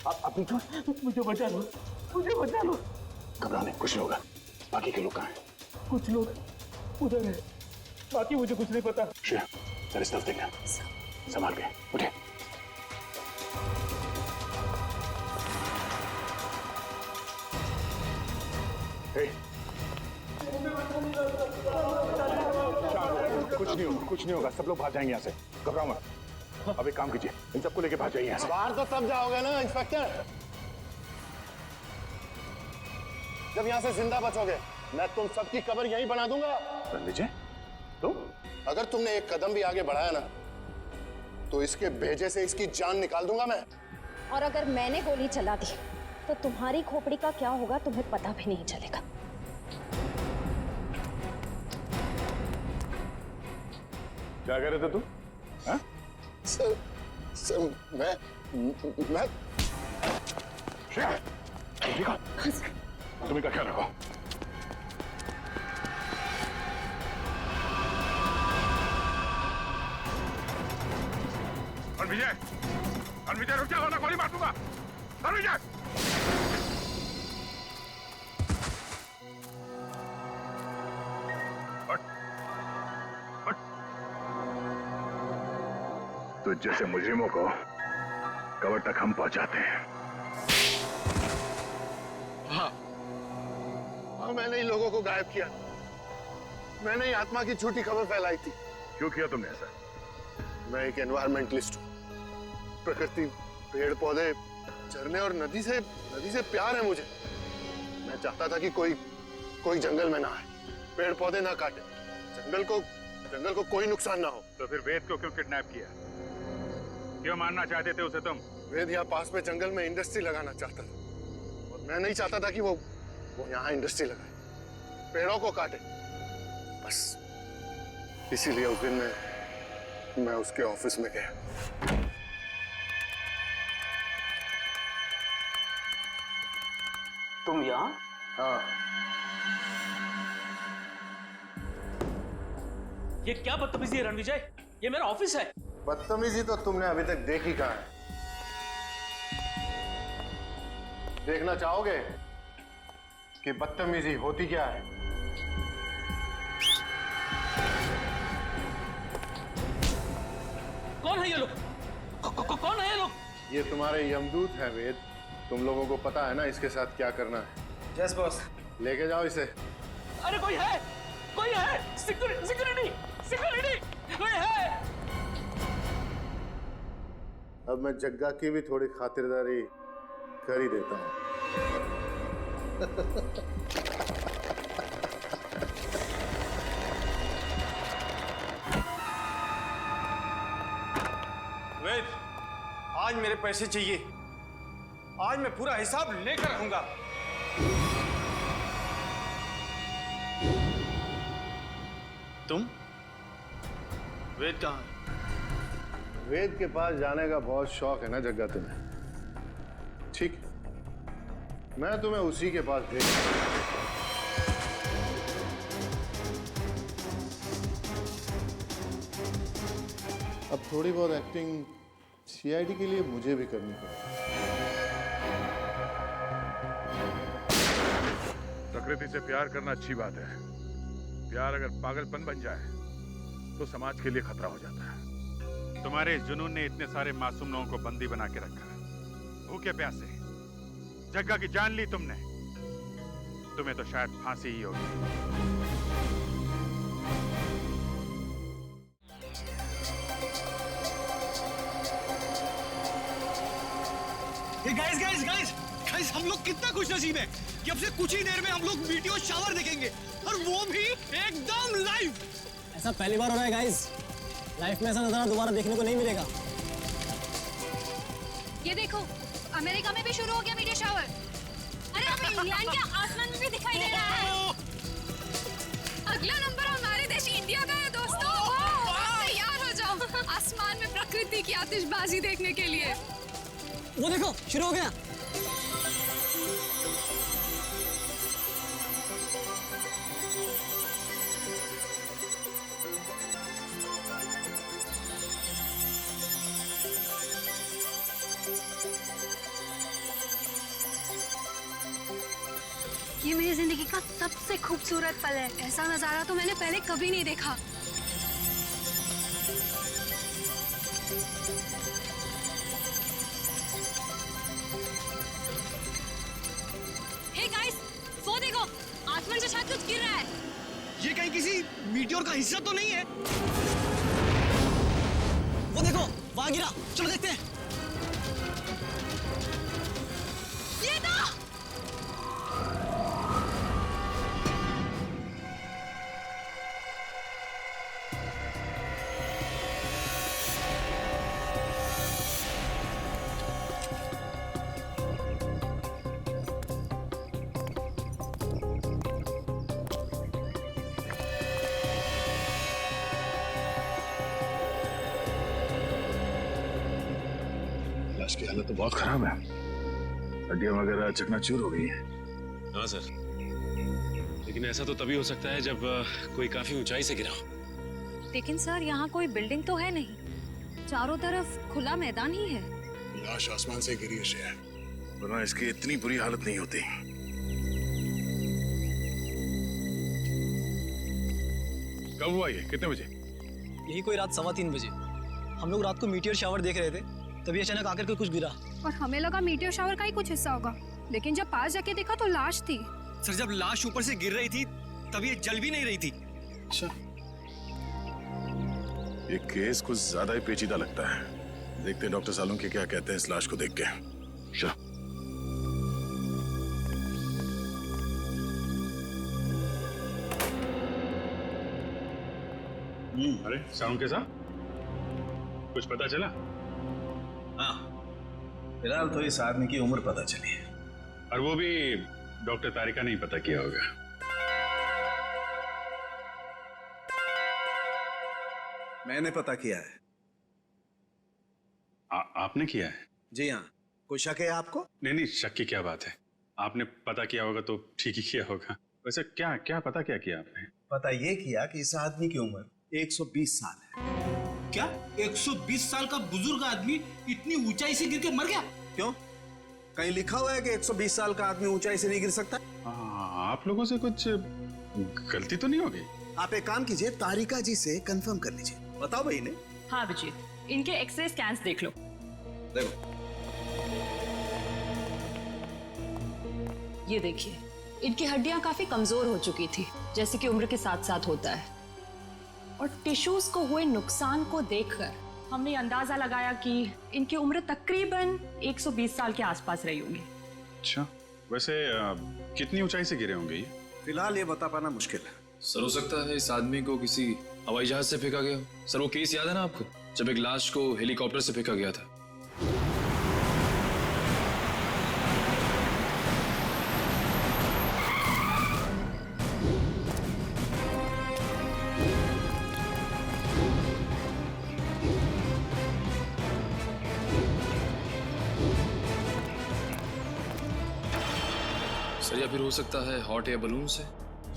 आप नीचे, मुझे बचा लो, मुझे बचा लो। घबराने कुछ नहीं होगा। बाकी के लोग कहाँ हैं? कुछ लोग उधर है, बाकी मुझे कुछ नहीं पता। श्रेया, जरा इस तरफ देखना। संभाल के उठे। कुछ नहीं होगा, सब लोग भाग जाएंगे यहाँ से। घबराओ मत। अब एक काम कीजिए, इन सबको लेके भाग जाइए यहाँ से। बाहर तो तब जाओगे ना इंस्पेक्टर, जब यहाँ से जिंदा बचोगे। मैं तुम सबकी कब्र यहीं बना दूंगा। लीजिए, तुम अगर तुमने एक कदम भी आगे बढ़ाया ना, तो इसके भेजे से इसकी जान निकाल दूंगा मैं। और अगर मैंने गोली चला दी तो तुम्हारी खोपड़ी का क्या होगा तुम्हें पता भी नहीं चलेगा। क्या कह रहे थे तुम? हाँ? सर मैं श्रेया, तुम ठीक हो? तुम इनका ख्याल रखो। विजय रुक जाओ, गोली मार दूंगा। विजय, तो जैसे मुजरिमों को कब्र तक हम पहुंचाते हैं। हाँ, मैंने ही लोगों को गायब किया। मैंने ही आत्मा की झूठी खबर फैलाई थी। क्यों किया तुमने ऐसा? मैं एक एनवायरमेंटलिस्ट हूँ। प्रकृति, पेड़ पौधे, झरने और नदी से प्यार है मुझे। मैं चाहता था कि कोई जंगल में ना आए, पेड़ पौधे ना काटे, जंगल को कोई नुकसान ना हो। तो फिर वेद को क्यों किडनैप किया? क्यों मारना चाहते थे उसे तुम? वेद यहाँ पास में जंगल में इंडस्ट्री लगाना चाहता था और मैं नहीं चाहता था कि वो यहाँ इंडस्ट्री लगाए, पेड़ों को काटे। बस इसीलिए उस दिन मैं उसके ऑफिस में गया। तुम यहाँ? हाँ। ये क्या बदतमीजी है रणविजय? ये मेरा ऑफिस है। बदतमीजी तो तुमने अभी तक देखी कहाँ है? देखना चाहोगे कि बदतमीजी होती क्या है? कौन है ये लोग? कौन है ये लोग? ये तुम्हारे यमदूत हैं वेद। तुम लोगों को पता है ना इसके साथ क्या करना है? Yes boss. लेके जाओ इसे। अरे कोई है, कोई है, सिक्योरिटी कोई है। अब मैं जग्गा की भी थोड़ी खातिरदारी कर ही देता हूँ। वेद, आज मेरे पैसे चाहिए। आज मैं पूरा हिसाब लेकर रहूंगा। तुम? वेद कहाँ है? वेद के पास जाने का बहुत शौक है ना जग्गा तुम्हें? ठीक, मैं तुम्हें उसी के पास भेज। अब थोड़ी बहुत एक्टिंग सीआईडी के लिए मुझे भी करनी पड़ेगी। प्रकृति से प्यार करना अच्छी बात है। प्यार अगर पागलपन बन जाए तो समाज के लिए खतरा हो जाता है। तुम्हारे जुनून ने इतने सारे मासूम लोगों को बंदी बना के रखा है, भूखे प्यासे। जग्गा की जान ली तुमने, तुम्हें तो शायद फांसी ही होगी। गाइस हम लोग कितना खुशनसीब है कि अब से कुछ ही देर में हम लोग वीडियो शावर देखेंगे, और वो भी एकदम लाइव। ऐसा पहली बार हो रहा है गाइस। लाइफ में ऐसा नजारा दोबारा देखने को नहीं मिलेगा। ये देखो, अमेरिका में भी शुरू हो गया मीडिया शावर। अरे अब इंग्लैंड के आसमान में भी दिखाई दे रहा है। अगला नंबर हमारे देश इंडिया का है दोस्तों। तैयार हो जाओ आसमान में प्रकृति की आतिशबाजी देखने के लिए। वो देखो, शुरू हो गया। ये मेरी जिंदगी का सबसे खूबसूरत पल है। ऐसा नजारा तो मैंने पहले कभी नहीं देखा। हे गाइस, वो देखो, आसमान से शायद कुछ गिर रहा है। ये कहीं किसी मीटियोर का हिस्सा तो नहीं है? वो देखो, वहां गिरा। चलो देखते हैं। ये था। लाश की हालत तो बहुत खराब है। हड्डियां वगैरह चकनाचूर हो गई हैं। हाँ सर, लेकिन ऐसा तो तभी हो सकता है जब कोई काफी ऊंचाई से गिरा हो। लेकिन सर, यहाँ कोई बिल्डिंग तो है नहीं, चारों तरफ खुला मैदान ही है। लाश आसमान से गिरी है श्रेया, वरना इसकी इतनी बुरी हालत नहीं होती। कब हुआ ये? कितने बजे? यही कोई रात 3:15 बजे। हम लोग रात को मीटियोर शावर देख रहे थे, तभी अचानक आकर के कुछ गिरा। और हमें लगा मीटियोर शावर का ही कुछ हिस्सा होगा, लेकिन जब पास जाके देखा तो लाश थी। सर, जब लाश ऊपर से गिर रही थी तब ये जल भी नहीं रही थी। अच्छा, ये केस कुछ ज्यादा ही पेचीदा लगता है। देखते हैं डॉक्टर सालुंके क्या कहते हैं इस लाश को देख के। चलो। अरे सालुंके साहब, कुछ पता चला? हाँ, फिलहाल तो इस आदमी की उम्र पता चली है, और वो भी डॉक्टर तारिका ने ही पता किया होगा। मैंने पता किया है। आपने किया है? जी हाँ। कोई शक है आपको? नहीं नहीं, शक की क्या बात है। आपने पता किया होगा तो ठीक ही किया होगा। वैसे क्या क्या पता क्या किया आपने? पता ये किया कि इस आदमी की उम्र 120 साल है। क्या 120 साल का बुजुर्ग आदमी इतनी ऊंचाई से गिर के मर गया? क्यों? कहीं लिखा हुआ है कि 120 साल का आदमी ऊंचाई से नहीं गिर सकता? आप लोगों से कुछ गलती तो नहीं हो गई? आप एक काम कीजिए, तारिका जी से कंफर्म कर लीजिए। बताओ भाई ने। हाँ अभिजीत, इनके एक्सरे स्कैन्स देख लो। देखो ये देखिए, इनकी हड्डियां काफी कमजोर हो चुकी थी, जैसे कि उम्र के साथ साथ होता है। और टिश्यूज को हुए नुकसान को देखकर हमने ये अंदाजा लगाया कि इनकी उम्र तकरीबन 120 साल के आसपास रही होगी। अच्छा, वैसे कितनी ऊंचाई से गिरे होंगे ये? फिलहाल ये बता पाना मुश्किल है। सर हो सकता है इस आदमी को किसी हवाई जहाज से फेंका गया हो। सर वो केस याद है ना आपको, जब एक लाश को हेलीकॉप्टर से फेंका गया था? सर या फिर हो सकता है हॉट एयर बलून से,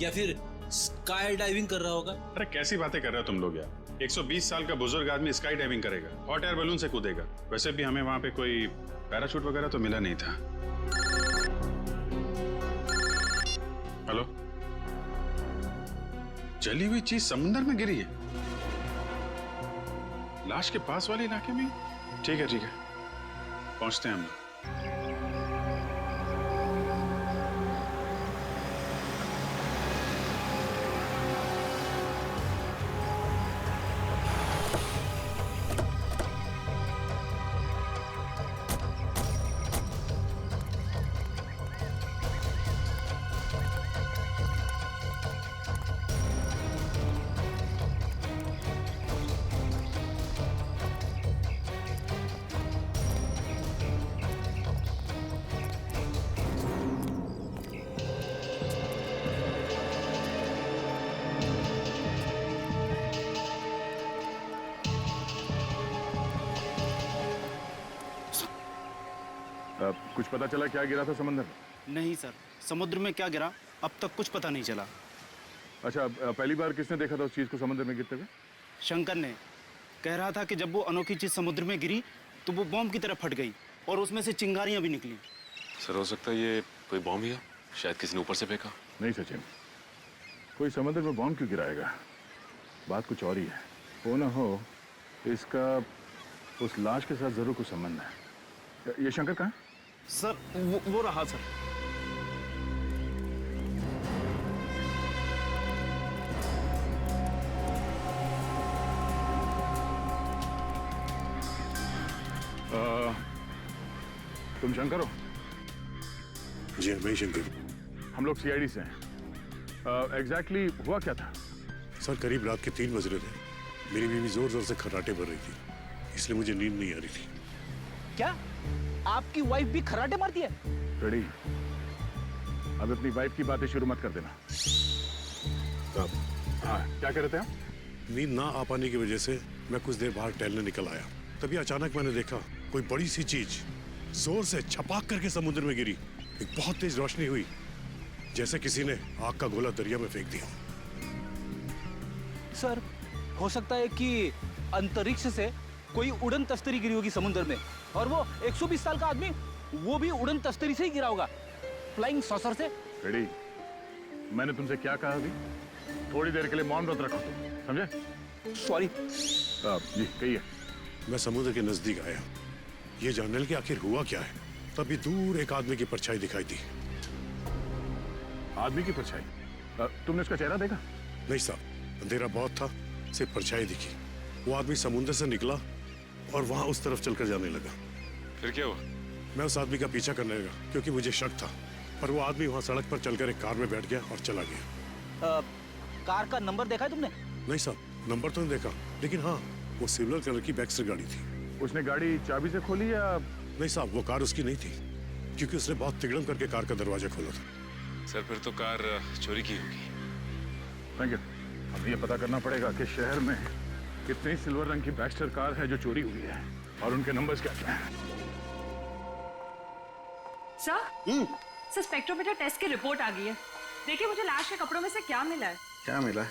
या फिर स्काई डाइविंग कर रहा होगा। अरे कैसी बातें कर रहे हो तुम लोग यार? 120 साल का बुजुर्ग आदमी स्काई डाइविंग करेगा, हॉट एयर बलून से कूदेगा? वैसे भी हमें वहां पे कोई पैराशूट वगैरह तो मिला नहीं था। हेलो, जली हुई चीज समुद्र में गिरी है, लाश के पास वाले इलाके में? ठीक है पहुंचते हैं हम। कुछ पता चला क्या गिरा था समुद्र में? नहीं सर, समुद्र में क्या गिरा अब तक कुछ पता नहीं चला। अच्छा, पहली बार किसने देखा था उस चीज को समुद्र में गिरते हुए? शंकर ने कह रहा था कि जब वो अनोखी चीज समुद्र में गिरी तो वो बॉम्ब की तरह फट गई और उसमें से चिंगारियां भी निकली। सर हो सकता है ये कोई बॉम्ब ही हो, शायद किसी ने ऊपर से फेंका। नहीं सचिन, कोई समुद्र में बॉम्ब क्यों गिराएगा? बात कुछ और ही है। हो ना हो इसका उस लाश के साथ जरूर कुछ संबंध है। ये शंकर कहाँ है? सर वो रहा सर। तुम शंकर हो? जी मैं ही शंकर। हम लोग सीआईडी से हैं। एग्जैक्टली हुआ क्या था? सर करीब रात के 3 बज रहे थे। मेरी बीवी जोर जोर से खर्राटे भर रही थी, इसलिए मुझे नींद नहीं आ रही थी। क्या आपकी वाइफ भी खर्राटे मारती है? रेडी, अब अपनी वाइफ की बातें शुरू मत कर देना। हाँ, क्या कह रहे थे आप? नींद ना आ पाने की वजह से मैं कुछ देर बाहर टहलने निकल आया। तभी अचानक मैंने देखा कोई बड़ी सी चीज जोर से छपाक करके समुद्र में गिरी। एक बहुत तेज रोशनी हुई, जैसे किसी ने आग का गोला दरिया में फेंक दिया। सर हो सकता है कि अंतरिक्ष से कोई उड़न तस्तरी गिरी होगी समुद्र में, और वो 120 साल का आदमी वो भी उड़न तस्तरी से ही गिरा होगा, फ्लाइंग सॉसर से। रेडी, मैंने तुमसे क्या कहा अभी? थोड़ी देर के लिए मौन व्रत रखो, समझे? सॉरी। जी कहिए। मैं समुद्र के नजदीक आया, ये जानने लगे आखिर हुआ क्या है। तभी दूर एक आदमी की परछाई दिखाई दी। आदमी की परछाई? तुमने उसका चेहरा देखा? नहीं साहब, अंधेरा बहुत था, सिर्फ परछाई दिखी। वो आदमी समुद्र से निकला और वहां उस तरफ चलकर जाने लगा। फिर क्या हुआ? मैं उस आदमी का पीछा करने लगा क्योंकि मुझे शक था, पर वो आदमी वहां सड़क पर चलकर एक कार में बैठ गया और चला गया। कार का नंबर देखा है तुमने? नहीं साहब, नंबर तो नहीं देखा, लेकिन हाँ वो सिल्वर कलर की बैक्स्टर गाड़ी थी। उसने गाड़ी चाबी से खोली या? नहीं साहब, वो कार उसकी नहीं थी, क्योंकि उसने बहुत तिगड़म करके कार का दरवाजा खोला था। सर फिर तो कार चोरी की होगी। Thank you. अब ये पता करना पड़ेगा कि शहर में कितनी सिल्वर रंग की बैक्स्टर कार है जो चोरी हुई है और उनके नंबर्स क्या क्या हैं। सर स्पेक्ट्रोमीटर टेस्ट की रिपोर्ट आ गई है। देखिए मुझे लाश के कपड़ों में से क्या मिला है। क्या मिला है?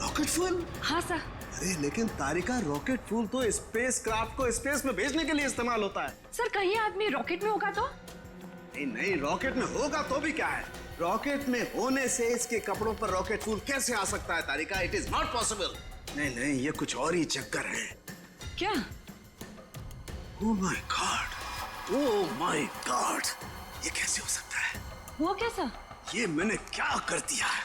Rocket fuel? हाँ सर। अरे लेकिन तारिका, रॉकेट फ्यूल तो स्पेस क्राफ्ट को स्पेस में भेजने के लिए इस्तेमाल होता है। सर कहीं आदमी रॉकेट में होगा तो? नहीं नहीं, रॉकेट में होगा तो भी क्या है, रॉकेट में होने से इसके कपड़ों पर रॉकेट फ्यूल कैसे आ सकता है Tarika? It is not possible. नहीं नहीं, ये कुछ और ही चक्कर है। क्या? Oh my god, oh my god, ये कैसे हो सकता है? वो कैसा? ये मैंने क्या कर दिया है?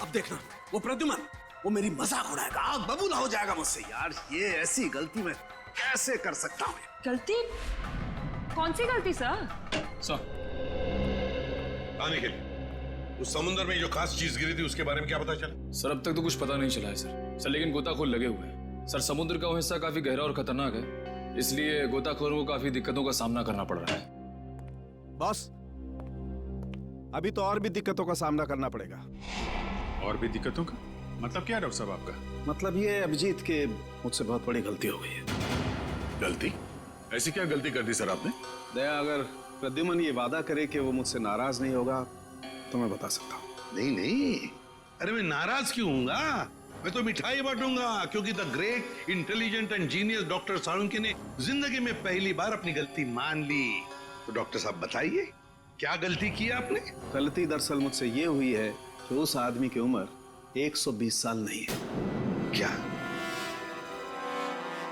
अब देखना, वो प्रद्युमन वो मेरी मजाक उड़ाएगा, आग बबूला हो जाएगा मुझसे। यार ये ऐसी गलती मैं कैसे कर सकता हूँ? गलती? कौन सी गलती सर? सर आने के लिए उस समुद्र में जो खास चीज गिरी थी उसके बारे में क्या पता चला? सर अब तक तो कुछ पता नहीं चला है सर लेकिन गोताखोर लगे हुए हैं सर। समुद्र का वो हिस्सा काफी गहरा और खतरनाक है, इसलिए गोताखोरों को काफी दिक्कतों का सामना करना पड़ रहा है। बॉस, अभी तो और भी दिक्कतों का सामना करना पड़ेगा। और भी दिक्कतों का मतलब क्या डॉक्टर साहब आपका? मतलब ये अभिजीत के मुझसे बहुत बड़ी गलती हो गई है। गलती? ऐसी क्या गलती कर दी सर आपने? दया, अगर प्रद्युमन ये वादा करे कि वो मुझसे नाराज नहीं होगा तो मैं बता सकता हूँ। नहीं नहीं, अरे मैं नाराज क्यों हूँगा? मैं तो मिठाई बांटूंगा, क्योंकि the great intelligent and genius doctor Salunkhe ने जिंदगी में पहली बार अपनी गलती मान ली। तो डॉक्टर साहब बताइए, क्या गलती की आपने? गलती दरअसल मुझसे ये हुई है कि उस आदमी की उम्र 120 साल नहीं है। क्या?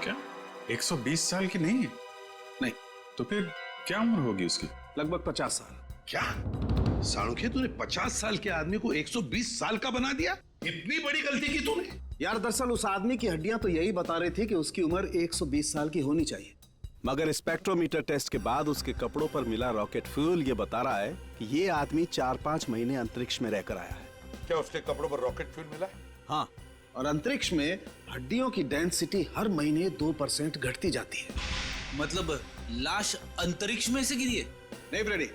क्या 120 साल की नहीं है? नहीं। तो फिर क्या उम्र होगी उसकी? लगभग 50 साल। क्या साळुंखे, तूने 50 साल के आदमी को 120 साल का बना दिया? इतनी बड़ी गलती की तूने? यार दरअसल उस आदमी की हड्डियां तो यही बता रही थी कि उसकी उम्र 120 साल की होनी चाहिए, मगर स्पेक्ट्रोमीटर टेस्ट के बाद उसके कपड़ों पर मिला रॉकेट फ्यूल ये बता रहा है कि ये आदमी 4-5 महीने अंतरिक्ष में रहकर आया है। क्या उसके कपड़ों पर रॉकेट फ्यूल मिला? हाँ, और अंतरिक्ष में हड्डियों की डेंसिटी हर महीने 2% घटती जाती है। मतलब लाश अंतरिक्ष में से गिरी है? नहीं फ्रेडी,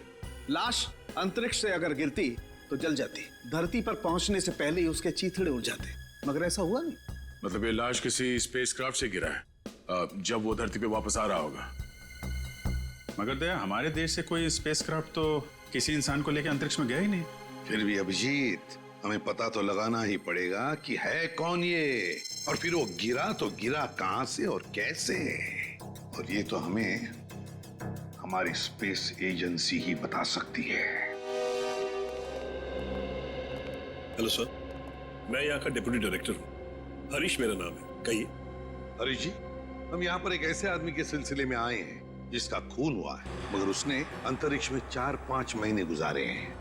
लाश अंतरिक्ष से अगर गिरती तो जल जाती, धरती पर पहुंचने से पहले ही उसके चीथड़े उड़ जाते, मगर ऐसा हुआ नहीं। मतलब ये लाश किसी स्पेसक्राफ्ट से गिरा है जब वो धरती पे वापस आ रहा होगा। मगर दया, हमारे देश से कोई स्पेसक्राफ्ट तो किसी इंसान को लेकर अंतरिक्ष में गया ही नहीं। फिर भी अभिजीत, हमें पता तो लगाना ही पड़ेगा कि है कौन ये, और फिर वो गिरा तो गिरा कहां से और कैसे, और ये तो हमें हमारी स्पेस एजेंसी ही बता सकती है। हेलो सर, मैं यहाँ का डिप्टी डायरेक्टर हूँ, हरीश मेरा नाम है। कहिए। हरीश जी, हम यहाँ पर एक ऐसे आदमी के सिलसिले में आए हैं जिसका खून हुआ है, मगर उसने अंतरिक्ष में 4-5 महीने गुजारे हैं।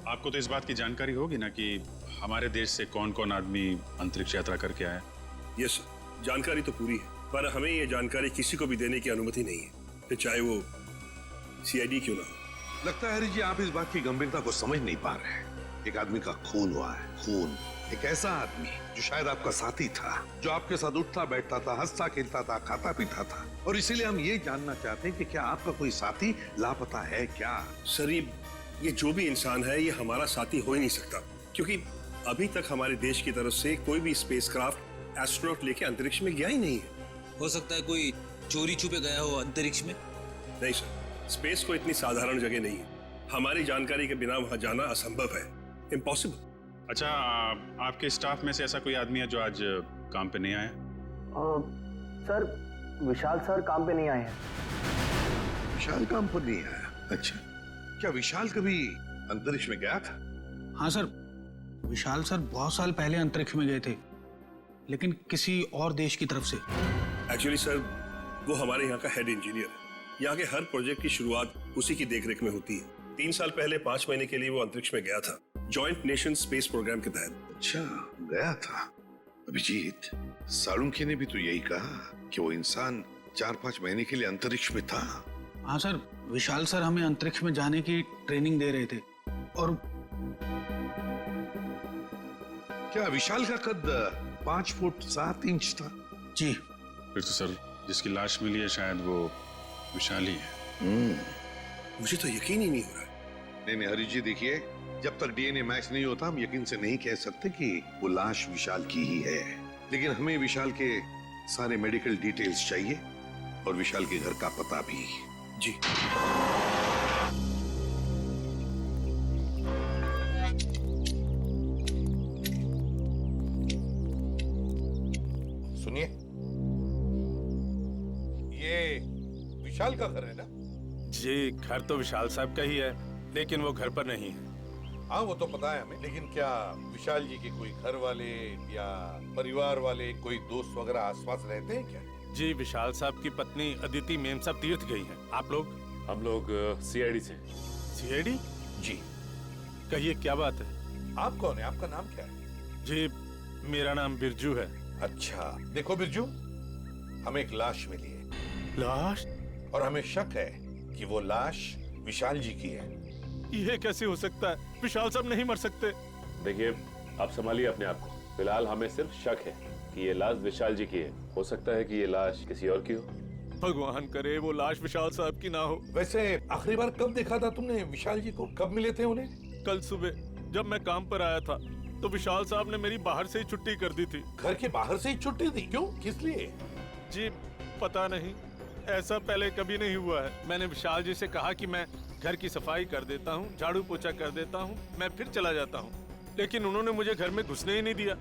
आपको तो इस बात की जानकारी होगी ना कि हमारे देश से कौन कौन आदमी अंतरिक्ष यात्रा करके आया? यस सर, जानकारी तो पूरी है, पर हमें ये जानकारी किसी को भी देने की अनुमति नहीं है, फिर चाहे वो सीआईडी क्यों ना हो। लगता है हरीश जी, आप इस बात की गंभीरता को समझ नहीं पा रहे हैं। एक आदमी का खून हुआ है, खून। एक ऐसा आदमी जो शायद आपका साथी था, जो आपके साथ उठता बैठता था, हंसता खेलता था, खाता पीता था, और इसीलिए हम ये जानना चाहते हैं कि क्या आपका कोई साथी लापता है क्या? सर ये जो भी इंसान है ये हमारा साथी हो ही नहीं सकता, क्योंकि अभी तक हमारे देश की तरफ से कोई भी स्पेसक्राफ्ट एस्ट्रोनॉट लेके अंतरिक्ष में गया ही नहीं है। हो सकता है कोई चोरी छुपे गया हो अंतरिक्ष में। नहीं सर, स्पेस को इतनी साधारण जगह नहीं है, हमारी जानकारी के बिना वहां जाना असंभव है, इम्पॉसिबल। अच्छा, आपके स्टाफ में से ऐसा कोई आदमी है जो आज काम पे नहीं आया? सर, विशाल सर काम पे नहीं आए हैं। विशाल काम पर नहीं आया? अच्छा, क्या विशाल कभी अंतरिक्ष में गया था? हाँ सर, विशाल सर बहुत साल पहले अंतरिक्ष में गए थे, लेकिन किसी और देश की तरफ से। एक्चुअली सर, वो हमारे यहाँ का हेड इंजीनियर है, यहाँ के हर प्रोजेक्ट की शुरुआत उसी की देखरेख में होती है। 3 साल पहले 5 महीने के लिए वो अंतरिक्ष में गया था, जॉइंट नेशन स्पेस प्रोग्राम के तहत। अच्छा, गया था। अभिजीत, साळुंखे ने भी तो यही कहा कि वो इंसान 4-5 महीने के लिए अंतरिक्ष में था। हाँ सर, विशाल सर हमें अंतरिक्ष में जाने की ट्रेनिंग दे रहे थे। और क्या विशाल का कद 5 फुट 7 इंच था? जी। फिर तो सर जिसकी लाश मिली है शायद वो विशाल ही है। मुझे तो यकीन ही नहीं हो रहा। नहीं हरीश जी, देखिए, जब तक डीएनए मैच नहीं होता हम यकीन से नहीं कह सकते कि वो लाश विशाल की ही है। लेकिन हमें विशाल के सारे मेडिकल डिटेल्स चाहिए और विशाल के घर का पता भी। जी। सुनिए, ये विशाल का घर है ना? जी, घर तो विशाल साहब का ही है, लेकिन वो घर पर नहीं है। हाँ वो तो पता है हमें, लेकिन क्या विशाल जी के कोई घर वाले या परिवार वाले, कोई दोस्त वगैरह आसपास रहते हैं क्या? जी, विशाल साहब की पत्नी अदिति मेम साहब तीर्थ गई हैं। आप लोग? हम लोग सीआईडी से। सीआईडी? जी। कहिए क्या बात है? आप कौन है? आपका नाम क्या है? जी, मेरा नाम बिरजू है। अच्छा, देखो बिरजू, हमें एक लाश मिली है। लाश? और हमें शक है कि वो लाश विशाल जी की है। ये कैसे हो सकता है? विशाल साहब नहीं मर सकते। देखिए, आप संभालिए अपने आप को। फिलहाल हमें सिर्फ शक है कि ये लाश विशाल जी की है। हो सकता है कि ये लाश किसी और की हो। भगवान करे वो लाश विशाल साहब की ना हो। वैसे आखिरी बार कब देखा था तुमने विशाल जी को? कब मिले थे उन्हें? कल सुबह जब मैं काम पर आया था तो विशाल साहब ने मेरी बाहर से ही छुट्टी कर दी थी। घर के बाहर से ही छुट्टी दी? क्यों? किस लिए? जी पता नहीं, ऐसा पहले कभी नहीं हुआ है। मैंने विशाल जी से कहा कि मैं घर की सफाई कर देता हूँ, झाड़ू पोछा कर देता हूँ, मैं फिर चला जाता हूँ, लेकिन उन्होंने मुझे घर में घुसने ही नहीं दिया।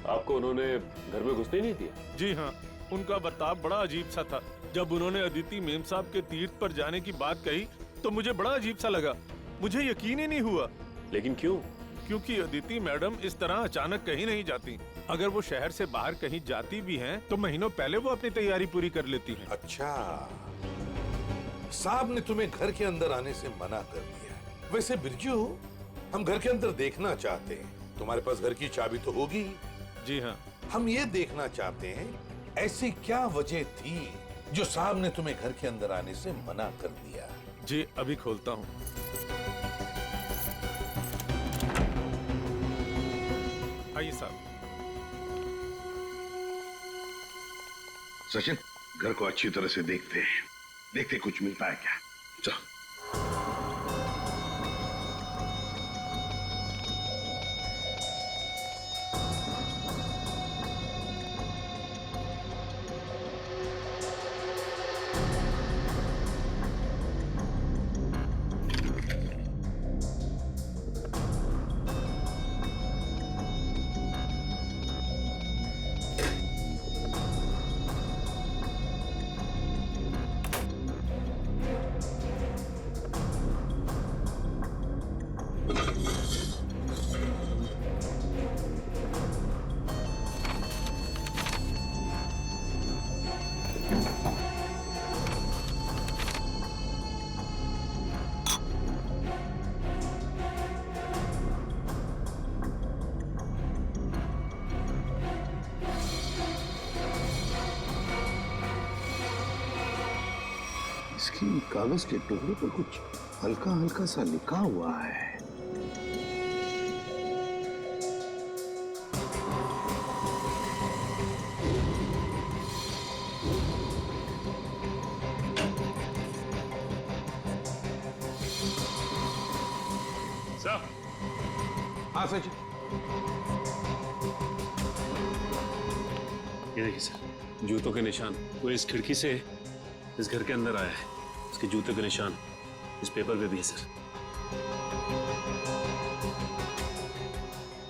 आपको उन्होंने घर में घुसने ही नहीं दिया? जी हाँ, उनका बर्ताव बड़ा अजीब सा था। जब उन्होंने अदिति मेम साहब के तीर्थ पर जाने की बात कही तो मुझे बड़ा अजीब सा लगा। मुझे यकीन ही नहीं हुआ। लेकिन क्यों? क्योंकि अदिति मैडम इस तरह अचानक कहीं नहीं जाती। अगर वो शहर से बाहर कहीं जाती भी हैं, तो महीनों पहले वो अपनी तैयारी पूरी कर लेती हैं। अच्छा, साहब ने तुम्हें घर के अंदर आने से मना कर दिया। वैसे बिरजू, हम घर के अंदर देखना चाहते हैं। तुम्हारे पास घर की चाबी तो होगी? जी हाँ। हम ये देखना चाहते हैं ऐसी क्या वजह थी जो साहब ने तुम्हें घर के अंदर आने से मना कर दिया। जी अभी खोलता हूँ। आइए साहब। सचिन, घर को अच्छी तरह से देखते हैं, देखते कुछ मिलता है क्या। चलो। इसकी कागज के टुकड़े पर कुछ हल्का हल्का सा लिखा हुआ है। सर। हाँ सचिन। ये देखिए सर, जूतों के निशान। वो इस खिड़की से इस घर के अंदर आया है। इसके जूते के निशान इस पेपर पे भी है सर।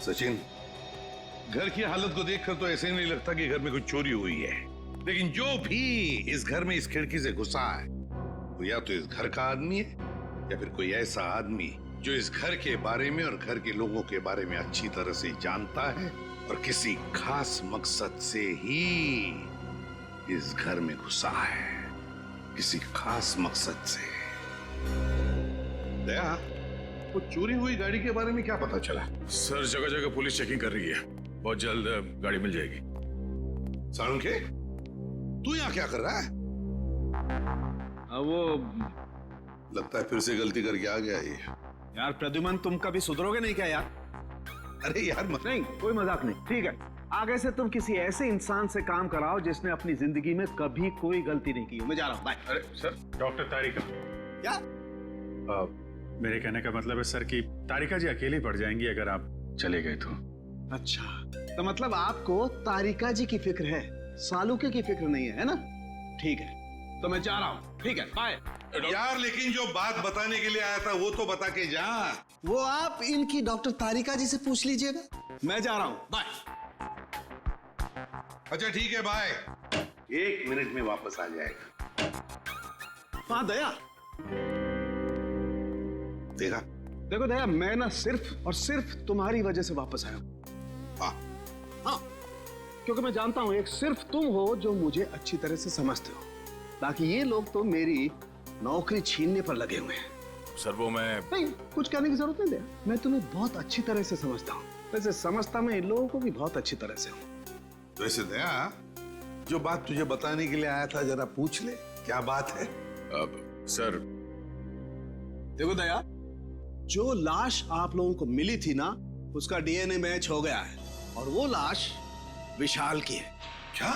सचिन, घर की हालत को देखकर तो ऐसे नहीं लगता कि घर में कुछ चोरी हुई है। लेकिन जो भी इस घर में इस खिड़की से घुसा है वो या तो इस घर का आदमी है या फिर कोई ऐसा आदमी जो इस घर के बारे में और घर के लोगों के बारे में अच्छी तरह से जानता है और किसी खास मकसद से ही इस घर में घुसा है, किसी खास मकसद से। दया, वो चोरी हुई गाड़ी के बारे में क्या पता चला? सर, जगह जगह पुलिस चेकिंग कर रही है। बहुत जल्द गाड़ी मिल जाएगी। साळुंखे, तू यहाँ क्या कर रहा है? वो लगता है फिर से गलती करके आ गया ये। यार प्रद्युमन, तुम कभी सुधरोगे नहीं क्या यार? अरे यार नहीं, कोई मजाक नहीं। ठीक है, आगे से तुम किसी ऐसे इंसान से काम कराओ जिसने अपनी जिंदगी में कभी कोई गलती नहीं की। मैं जा रहा हूँ, बाय। अरे सर, डॉक्टर तारिका। क्या? मेरे कहने का मतलब है सर कि तारिका जी अकेली पड़ जाएंगी अगर आप चले गए तो। अच्छा, तो मतलब आपको तारिका जी की फिक्र है, सालुके की फिक्र नहीं है ना? ठीक है, तो मैं जा रहा हूँ। ठीक है, बाय। यार लेकिन जो बात बताने के लिए आया था वो तो बता के जा। वो आप इनकी डॉक्टर तारिका जी से पूछ लीजिएगा। मैं जा रहा हूँ, बाय। अच्छा ठीक है, बाय। 1 मिनट में वापस आ जाएगा। हाँ दया, देखा? देखो दया, मैं ना सिर्फ और सिर्फ तुम्हारी वजह से वापस आया हूँ। हाँ, क्योंकि मैं जानता हूँ एक सिर्फ तुम हो जो मुझे अच्छी तरह से समझते हो। बाकी ये लोग तो मेरी नौकरी छीनने पर लगे हुए हैं। सर वो मैं नहीं, कुछ कहने की जरूरत नहीं है। मैं तुम्हें बहुत अच्छी तरह से समझता हूँ। वैसे समझता मैं इन लोगों को भी बहुत अच्छी तरह से हूँ। वैसे दया, जो बात तुझे बताने के लिए आया था जरा पूछ ले, क्या बात है? अब सर देखो दया, जो लाश आप लोगों को मिली थी ना, उसका डीएनए मैच हो गया है और वो लाश विशाल की है। क्या?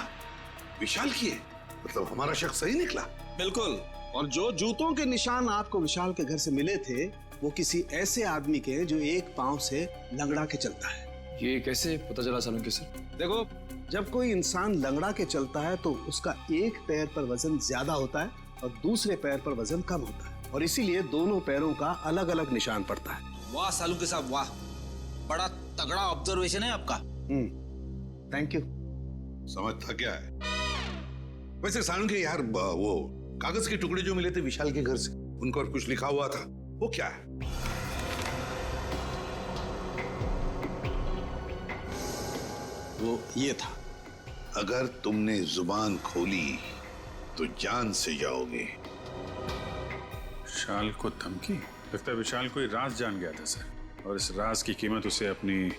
विशाल की है? मतलब हमारा शख्स सही निकला? बिल्कुल। और जो जूतों के निशान आपको विशाल के घर से मिले थे, वो किसी ऐसे आदमी के हैं जो एक पांव से लंगड़ा के चलता है। ये कैसे पता चला सालुंके सर? देखो, जब कोई इंसान लंगड़ा के चलता है तो उसका एक पैर पर वजन ज्यादा होता है और दूसरे पैर पर वजन कम होता है, और इसीलिए दोनों पैरों का अलग अलग निशान पड़ता है। वाह सालुंके साहब, वाह, बड़ा तगड़ा ऑब्जर्वेशन है आपका। Thank you. समझता क्या है? वैसे सालुंके यार, वो कागज के टुकड़े जो मिले थे विशाल के घर से, उन पर कुछ लिखा हुआ था, वो क्या है? वो ये था, अगर तुमने जुबान खोली तो जान से जाओगे। विशाल को धमकी? लगता है विशाल कोई राज जान गया था सर, और इस राज की कीमत उसे अपनी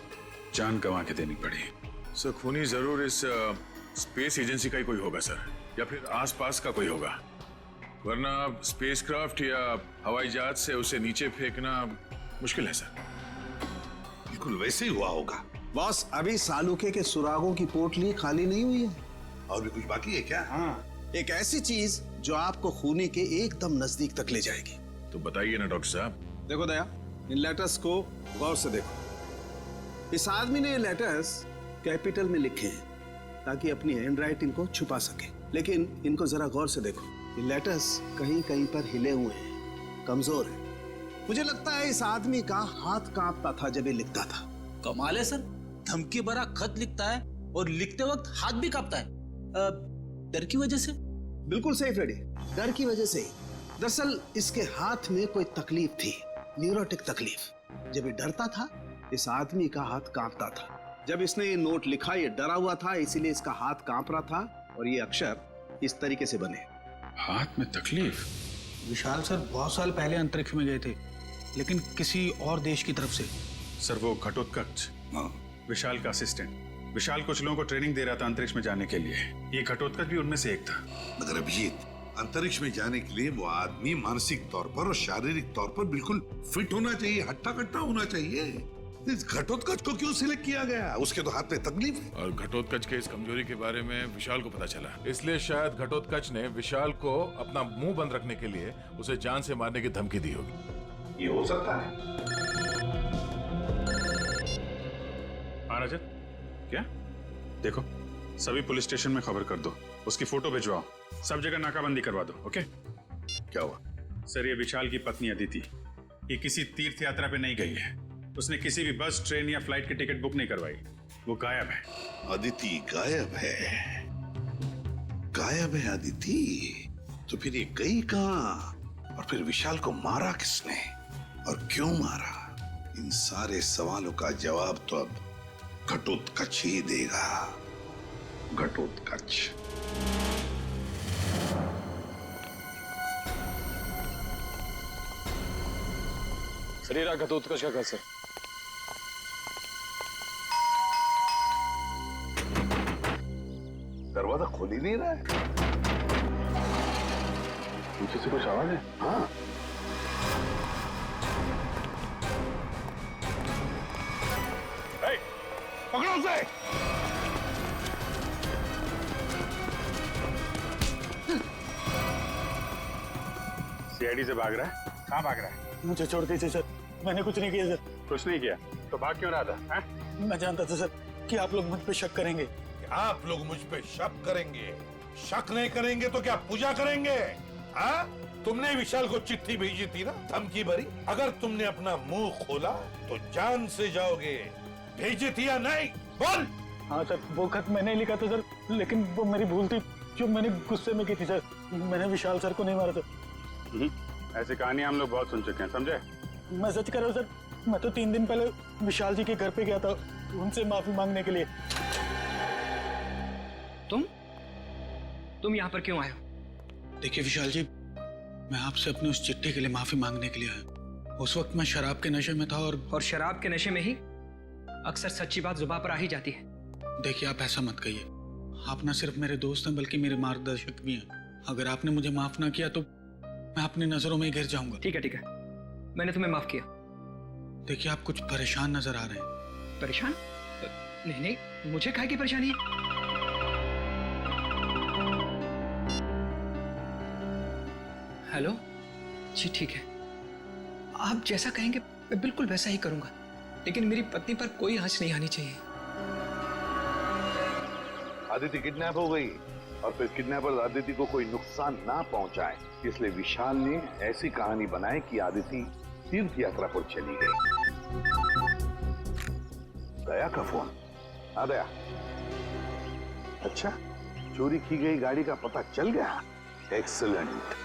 जान गंवा के देनी पड़ी। सर खूनी जरूर इस स्पेस एजेंसी का ही कोई होगा सर, या फिर आसपास का कोई होगा, वरना स्पेसक्राफ्ट या हवाई जहाज से उसे नीचे फेंकना मुश्किल है सर। बिल्कुल वैसे ही हुआ होगा। बॉस, अभी सालुके के सुरागों की पोटली खाली नहीं हुई है। और भी कुछ बाकी है क्या? हाँ, एक ऐसी चीज जो आपको खूनी के एकदम नजदीक तक ले जाएगी। तो बताइए ना डॉक्टर साहब। देखो दया, इन लेटर्स को गौर से देखो। इस आदमी ने ये लेटर्स कैपिटल में लिखे हैं ताकि अपनी हैंडराइटिंग को छुपा सके, लेकिन इनको जरा गौर से देखो। ये लेटर्स कहीं कहीं पर हिले हुए हैं, कमजोर है। मुझे लगता है इस आदमी का हाथ कांपता था जब ये लिखता था। कमाल है सर, धमकी भरा खत लिखता है और लिखते वक्त हाथ भी कांपता है। डर की वजह से? बिल्कुल सही फ्रेडी, डर की वजह से ही। दरअसल इसके हाथ में कोई तकलीफ थी, न्यूरोटिक तकलीफ। जब ये डरता था, इस आदमी का हाथ कांपता था। जब इसने ये नोट लिखा, ये डरा हुआ था, इसीलिए इसका हाथ कांप रहा था और ये अक्षर इस तरीके से बने। हाथ में तकलीफ? विशाल सर बहुत साल पहले अंतरिक्ष में गए थे, लेकिन किसी और देश की तरफ से। सर वो घटोत्कच, विशाल का असिस्टेंट। विशाल कुछ लोगों को ट्रेनिंग दे रहा था अंतरिक्ष में जाने के लिए। ये घटोत्कच भी उनमें से एक था। मगर अभिजीत, अंतरिक्ष में जाने के लिए वो आदमी मानसिक तौर पर और शारीरिक तौर पर बिल्कुल फिट होना चाहिए, हट्टा कट्टा होना चाहिए। इस घटोत्कच को क्यों सिलेक्ट किया गया? उसके तो हाथ में तकलीफ है। और घटोत्कच के इस कमजोरी के बारे में विशाल को पता चला, इसलिए शायद घटोत्कच ने विशाल को अपना मुंह बंद रखने के लिए उसे जान से मारने की धमकी दी होगी। ये हो सकता है। रजत, क्या? देखो, सभी पुलिस स्टेशन में खबर कर दो, उसकी फोटो भिजवाओ, सब जगह नाकाबंदी करवा दो। ओके? क्या हुआ? सर ये विशाल की पत्नी अदिति, ये किसी तीर्थ यात्रा पे नहीं गई है। उसने किसी भी बस, ट्रेन या फ्लाइट की टिकट बुक नहीं करवाई। वो गायब है। अदिति गायब है? गायब है अदिति? तो फिर ये गई कहां? और फिर विशाल को मारा किसने और क्यों मारा? इन सारे सवालों का जवाब तो अब घटोत्कच ही देगा। घटोत्कच। शरीर घटोत्कच का घर सर। दरवाजा खोल ही नहीं रहा है। पीछे से कुछ आवाज है? हाँ। पकड़ो उसे। सीआईडी से भाग रहा है? कहाँ भाग रहा है? मुझे छोड़ दीजिए सर, मैंने कुछ नहीं किया सर। कुछ नहीं किया तो भाग क्यों रहा था? मैं जानता था सर कि आप लोग मुझ पे शक करेंगे। आप लोग मुझ पे शक करेंगे? शक नहीं करेंगे तो क्या पूजा करेंगे? हाँ? तुमने विशाल को चिट्ठी भेजी थी ना, धमकी भरी। अगर तुमने अपना मुंह खोला तो जान से जाओगे। भेजी थी या नहीं? बोल। हाँ सर, वो खत मैंने लिखा था सर, लेकिन वो मेरी भूल थी जो मैंने गुस्से में की थी सर। मैंने विशाल सर को नहीं मारा सर। ऐसी कहानी हम लोग बहुत सुन चुके हैं, समझे? मैं सच कर रहा हूँ सर, मैं तो 3 दिन पहले विशाल जी के घर पे गया था उनसे माफी मांगने के लिए। तुम यहाँ पर क्यों आए हो? देखिए विशाल जी, मैं आपसे अपनी उस चिट्ठी के लिए माफी मांगने के लिए आया। उस वक्त मैं शराब के नशे में था और शराब के नशे में ही अक्सर सच्ची बात जुबान पर आ ही जाती है। देखिए आप ऐसा मत कहिए, आप न सिर्फ मेरे दोस्त हैं बल्कि मेरे मार्गदर्शक भी हैं। अगर आपने मुझे माफ ना किया तो मैं अपनी नजरों में गिर जाऊंगा। ठीक है, मैंने तुम्हें माफ किया। देखिए आप कुछ परेशान नजर आ रहे हैं। परेशान? नहीं, मुझे काहे की परेशानी है? हेलो जी, ठीक है, आप जैसा कहेंगे मैं बिल्कुल वैसा ही करूंगा, लेकिन मेरी पत्नी पर कोई आंच नहीं आनी चाहिए। आदिति किडनैप हो गई और फिर किडनैपर्स आदिति को कोई नुकसान ना पहुंचाए, इसलिए विशाल ने ऐसी कहानी बनाई कि आदिति तीर्थ यात्रा पर चली गई। दया का फोन। आ दया, अच्छा चोरी की गई गाड़ी का पता चल गया? एक्सीलेंट।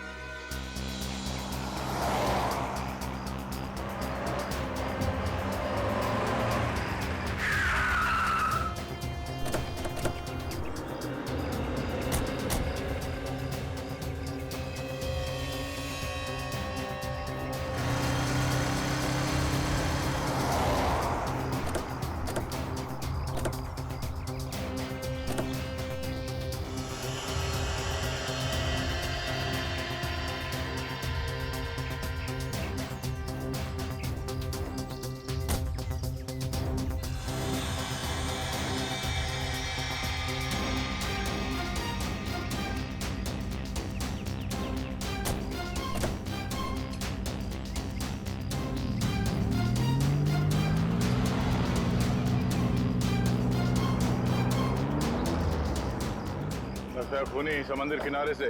खूनी समंदर किनारे से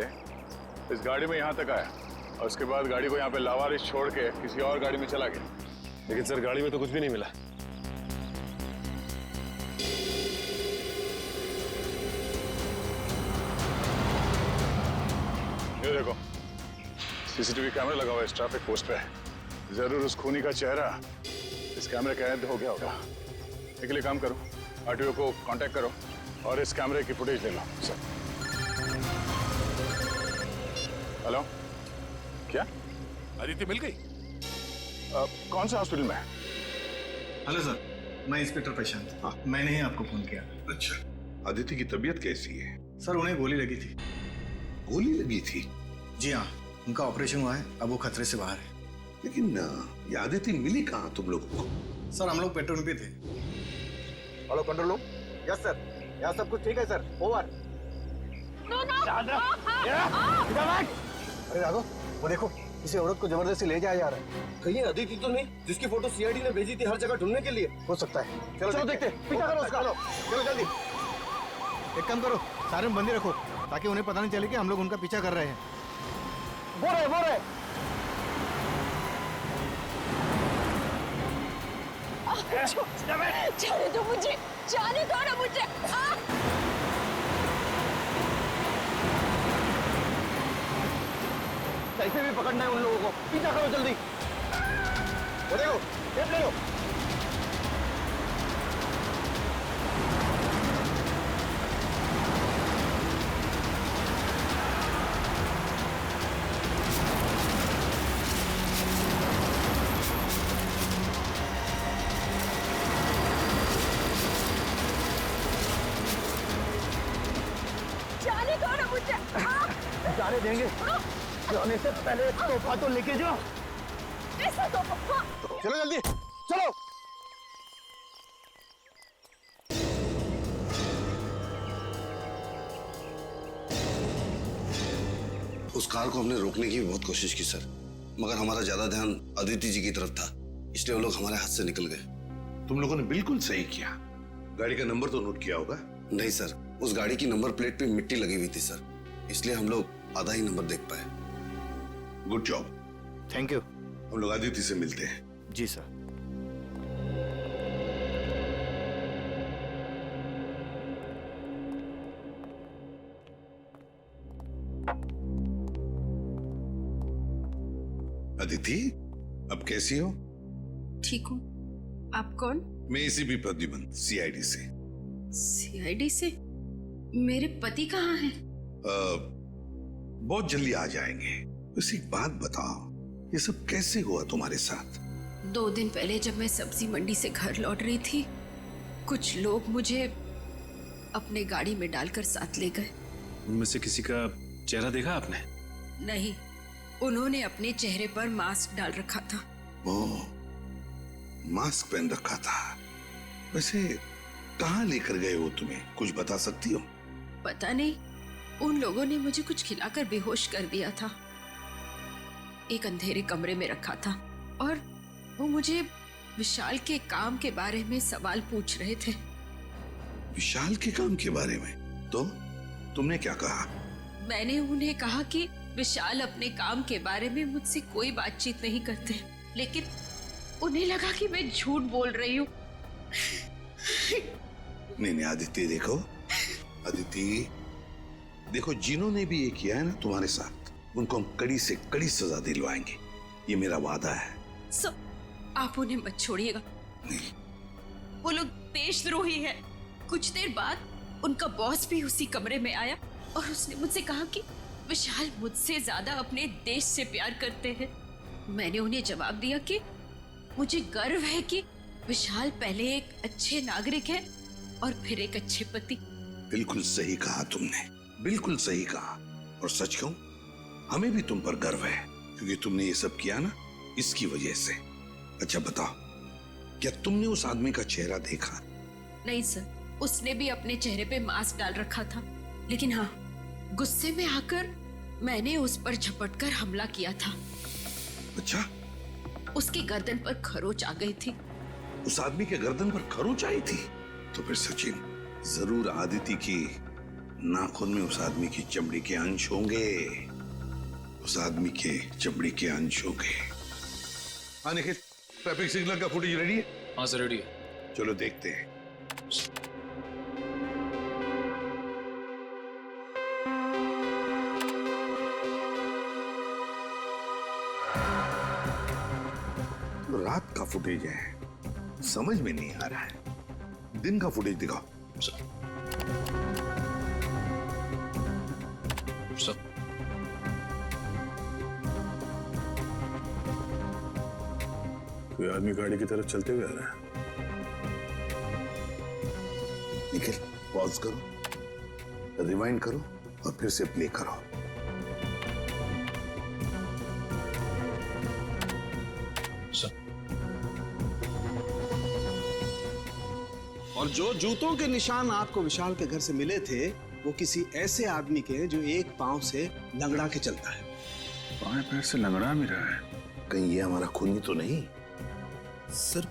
इस गाड़ी में यहाँ तक आया और उसके बाद गाड़ी को यहाँ पे लावारिस छोड़ के किसी और गाड़ी में चला गया। लेकिन सर गाड़ी में तो कुछ भी नहीं मिला। ये देखो, सीसीटीवी कैमरा लगा हुआ है इस ट्रैफिक पोस्ट पे। जरूर उस खूनी का चेहरा इस कैमरे कैद हो गया होगा। इसके लिए काम करो, आरटीओ को कांटेक्ट करो और इस कैमरे की फुटेज ले लो। सर हेलो, क्या आदिति मिल गई? कौन सा हॉस्पिटल में? हेलो सर, मैं इंस्पेक्टर प्रशांत। हाँ, मैंने ही आपको फोन किया। अच्छा, आदिति की तबीयत कैसी है? सर उन्हें गोली लगी थी। गोली लगी थी? जी हाँ, उनका ऑपरेशन हुआ है, अब वो खतरे से बाहर है। लेकिन ये आदिति मिली कहाँ तुम लोगों को? सर हम लोग पेट्रोल पे थे। Hello control room. Yes sir, यहाँ सब कुछ ठीक है सर, ओवर। अरे राघव, वो देखो किसी औरत को जबरदस्ती ले जाया जा रहा है। कहीं अदिति तो नहीं जिसकी फोटो सीआईडी ने भेजी थी हर जगह ढूंढने के लिए? हो सकता है। चलो देखते हैं। पीछा करो उसका। चलो जल्दी। एक काम करो, सारे में बंदी रखो ताकि उन्हें पता नहीं चले कि हम लोग उनका पीछा कर रहे हैं। वो रहे। जाने दो मुझे, जाने दो ना मुझे। कैसे भी पकड़ना है उन लोगों को, पीछा करो जल्दी। वो देखो, टेप ले लो। जाने दो ना मुझे। जाने देंगे? जाने से पहले एक तोहफा तो लेके जाओ। ऐसा तोहफा? चलो जल्दी, चलो। उस कार को हमने रोकने की बहुत कोशिश की सर, मगर हमारा ज्यादा ध्यान अदिति जी की तरफ था, इसलिए वो लोग हमारे हाथ से निकल गए। तुम लोगों ने बिल्कुल सही किया। गाड़ी का नंबर तो नोट किया होगा? नहीं सर, उस गाड़ी की नंबर प्लेट पे मिट्टी लगी हुई थी सर, इसलिए हम लोग आधा ही नंबर देख पाए। Good job. Thank you. हम लोग अदिति से मिलते हैं। जी सर। अदिति, अब कैसी हो? ठीक हूँ। आप कौन? मैं एसीपी प्रद्युमन, सीआईडी से। सीआईडी से? मेरे पति कहाँ हैं? बहुत जल्दी आ जाएंगे। बस एक बात बताओ, ये सब कैसे हुआ तुम्हारे साथ? 2 दिन पहले जब मैं सब्जी मंडी से घर लौट रही थी, कुछ लोग मुझे अपने गाड़ी में डालकर साथ ले गए। उनमें से किसी का चेहरा देखा आपने? नहीं, उन्होंने अपने चेहरे पर मास्क डाल रखा था। ओह, मास्क पहन रखा था। वैसे कहाँ लेकर गए वो तुम्हें, कुछ बता सकती हो? पता नहीं, उन लोगों ने मुझे कुछ खिलाकर बेहोश कर दिया था। एक अंधेरे कमरे में रखा था और वो मुझे विशाल के काम के बारे में सवाल पूछ रहे थे। विशाल के काम के बारे में? तो तुमने क्या कहा? मैंने उन्हें कहा कि विशाल अपने काम के बारे में मुझसे कोई बातचीत नहीं करते, लेकिन उन्हें लगा कि मैं झूठ बोल रही हूँ। नहीं आदित्य, देखो अदिति, देखो जिन्होंने भी ये किया है ना तुम्हारे साथ, उनको हम कड़ी से कड़ी सजा दिलवाएंगे, ये मेरा वादा है। आप उन्हें मत छोड़िएगा। वो लोग देशद्रोही है। कुछ देर बाद उनका बॉस भी उसी कमरे में आया और उसने मुझसे कहा कि विशाल मुझसे ज्यादा अपने देश से प्यार करते हैं। मैंने उन्हें जवाब दिया कि मुझे गर्व है कि विशाल पहले एक अच्छे नागरिक है और फिर एक अच्छे पति। बिल्कुल सही कहा तुमने, बिल्कुल सही कहा। और सच कहूं, हमें भी तुम पर गर्व है, क्योंकि तुमने ये सब किया ना इसकी वजह से। अच्छा बताओ, क्या तुमने उस आदमी का चेहरा देखा? नहीं सर, उसने भी अपने चेहरे पे मास्क डाल रखा था, लेकिन हाँ, गुस्से में आकर मैंने उस पर झपटकर हमला किया था। अच्छा? उसकी गर्दन पर खरोच आ गई थी। उस आदमी के गर्दन पर खरोच आई थी? तो फिर सचिन, जरूर आदिति की नाखून में उस आदमी की चमड़ी के अंश होंगे। उस आदमी के चमड़ी के अंश होंगे। हाँ निखिल, ट्रैफिक सिग्नल का फुटेज रेडी है? हाँ सर, रेडी है। चलो देखते हैं। रात का फुटेज है, समझ में नहीं आ रहा है। दिन का फुटेज दिखाओ। कोई आदमी गाड़ी की तरफ चलते हुए आ रहा है। निखिल, पॉज करो, रिवाइंड करो और फिर से प्ले करो। और जो जूतों के निशान आपको विशाल के घर से मिले थे, वो किसी ऐसे आदमी के जो एक पांव से लंगड़ा के चलता है। बाएं पैर से लंगड़ा भी रहा है। कहीं ये हमारा खूनी तो नहीं? सर,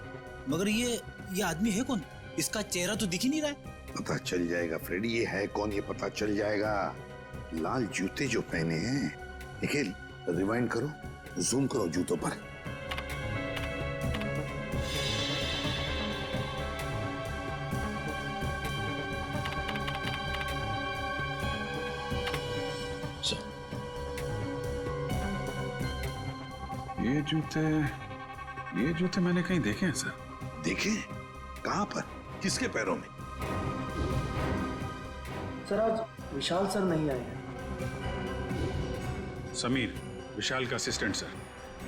मगर ये आदमी है कौन? इसका चेहरा तो दिख ही नहीं रहा है। पता चल जाएगा फ्रेडी, ये है कौन ये पता चल जाएगा। लाल जूते जो पहने हैं। निखिल, रिवाइंड करो, जूम करो जूतों पर। ये जूते मैंने कहीं देखे हैं सर। देखे? कहां पर? किसके पैरों में? सर, आज विशाल सर नहीं आए हैं। समीर, विशाल का असिस्टेंट सर,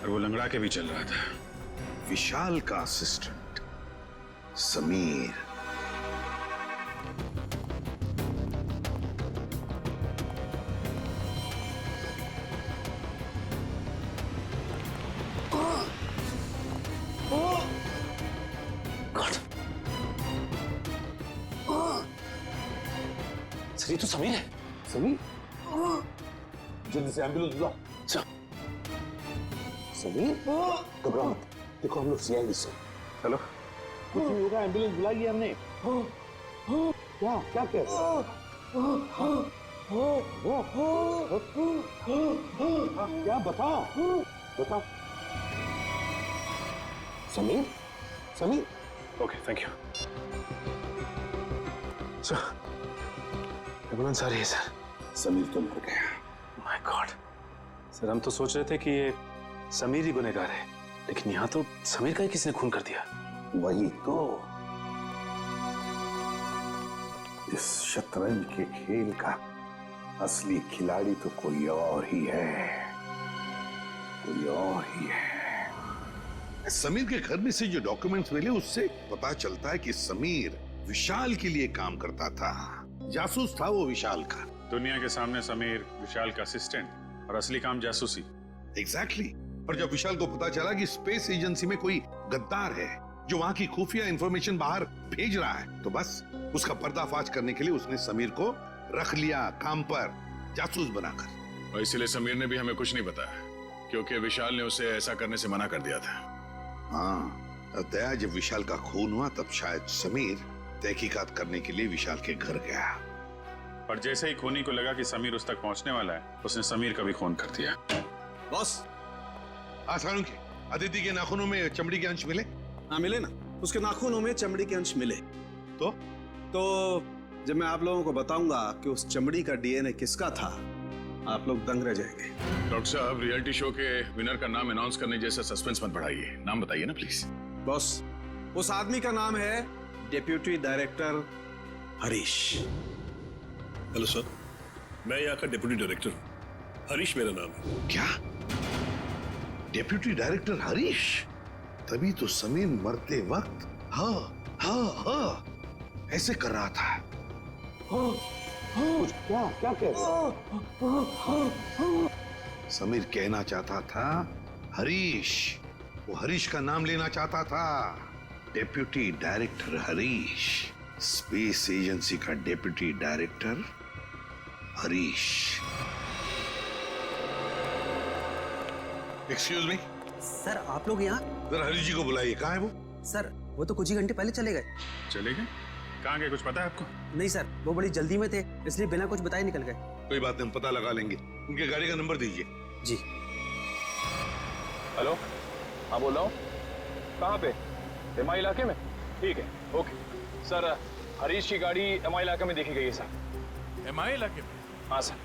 और वो लंगड़ा के भी चल रहा था। विशाल का असिस्टेंट समीर। ये तो समीर है। समीर, जल्दी से एम्बुलेंस बुलाओ। समीर घबराओ मत, देखो हम लोग सीआईडी से। हेलो, कुछ नहीं होगा, एम्बुलेंस बुलाई है हमने। क्या क्या कह रहे हो? क्या बताओ बताओ। Sameer Sameer. Okay, thank you sir. Ambulance आ रही है सर। समीर तो मर गया। माय गॉड सर, हम तो सोच रहे थे कि ये समीर ही गुनहगार है, लेकिन यहाँ तो समीर का ही किसी ने खून कर दिया। वही तो, इस शतरंज के खेल का असली खिलाड़ी तो कोई और ही है, कोई और ही है। समीर के घर में से जो डॉक्यूमेंट्स मिले उससे पता चलता है कि समीर विशाल के लिए काम करता था, जासूस था वो विशाल का। दुनिया के सामने समीर विशाल का असिस्टेंट और असली काम जासूसी। एग्जैक्टली। और जब विशाल को पता चला कि स्पेस एजेंसी में कोई गद्दार है जो वहां की खुफिया इंफॉर्मेशन बाहर भेज रहा है, तो बस उसका पर्दाफाश करने के लिए उसने समीर को रख लिया काम पर, जासूस बनाकर। और इसीलिए समीर ने भी हमें कुछ नहीं बताया, क्योंकि विशाल ने उसे ऐसा करने से मना कर दिया था। हाँ, दया जब विशाल का खून हुआ तब शायद समीर तहकीकात करने के लिए विशाल के घर गया। पर जैसे ही खूनी को लगा कि समीर उस तक पहुंचने वाला है, उसने समीर का भी खून कर दिया। बॉस, आसानों के अदिति के नाखूनों में चमड़ी के अंश मिले? हाँ मिले ना, उसके नाखूनों में चमड़ी के अंश मिले। तो जब मैं आप लोगों को बताऊंगा कि उस चमड़ी का डीएनए किसका था, आप लोग दंग रह जाएंगे। डॉक्टर साहब, रियलिटी शो के विनर का नाम अनाउंस करने जैसा सस्पेंस मत बढ़ाइए, नाम बताइए ना प्लीज। बॉस, उस आदमी का नाम है deputy director Harish. Hello sir, मैं यहाँ का डेप्यूटी डायरेक्टर हूँ, हरीश मेरा नाम है। क्या डेप्यूटी डायरेक्टर हरीश? तभी तो समीर मरते वक्त हाँ हाँ हाँ ऐसे कर रहा था। क्या क्या कह रहे हो? समीर कहना चाहता था हरीश, वो हरीश का नाम लेना चाहता था। Deputy director Harish, space agency का deputy director Harish. Excuse me sir, आप लोग यहाँ? जरा हरीश जी को बुलाइए। कहाँ है वो? सर, वो तो कुछ ही घंटे पहले चले गए। चले गए? कहाँ गए, कुछ पता है आपको? नहीं सर, वो बड़ी जल्दी में थे, इसलिए बिना कुछ बताए निकल गए। कोई बात नहीं, हम पता लगा लेंगे। उनके गाड़ी का नंबर दीजिए। जी। हेलो, हाँ बोल रहा हूँ। कहाँ पे? एमआई इलाके में? ठीक है, ओके सर। हरीश की गाड़ी एमआई इलाके में देखी गई है सर। एमआई इलाके में? हाँ सर।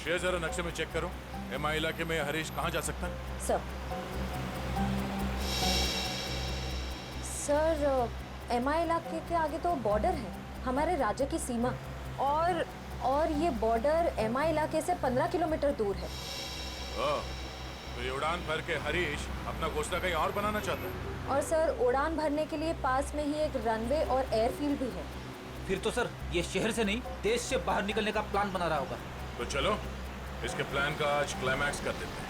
शेयर जरा नक्शे में चेक करो, एमआई इलाके में हरीश कहाँ जा सकता है? सर, एमआई इलाके के आगे तो बॉर्डर है, हमारे राज्य की सीमा, और ये बॉर्डर एमआई इलाके से 15 किलोमीटर दूर है। तो ये उड़ान भर के हरीश अपना घोंसला कहीं और बनाना चाहता है। और सर, उड़ान भरने के लिए पास में ही एक रनवे और एयरफील्ड भी है। फिर तो सर ये शहर से नहीं, देश से बाहर निकलने का प्लान बना रहा होगा। तो चलो इसके प्लान का आज क्लाइमैक्स कर देते हैं।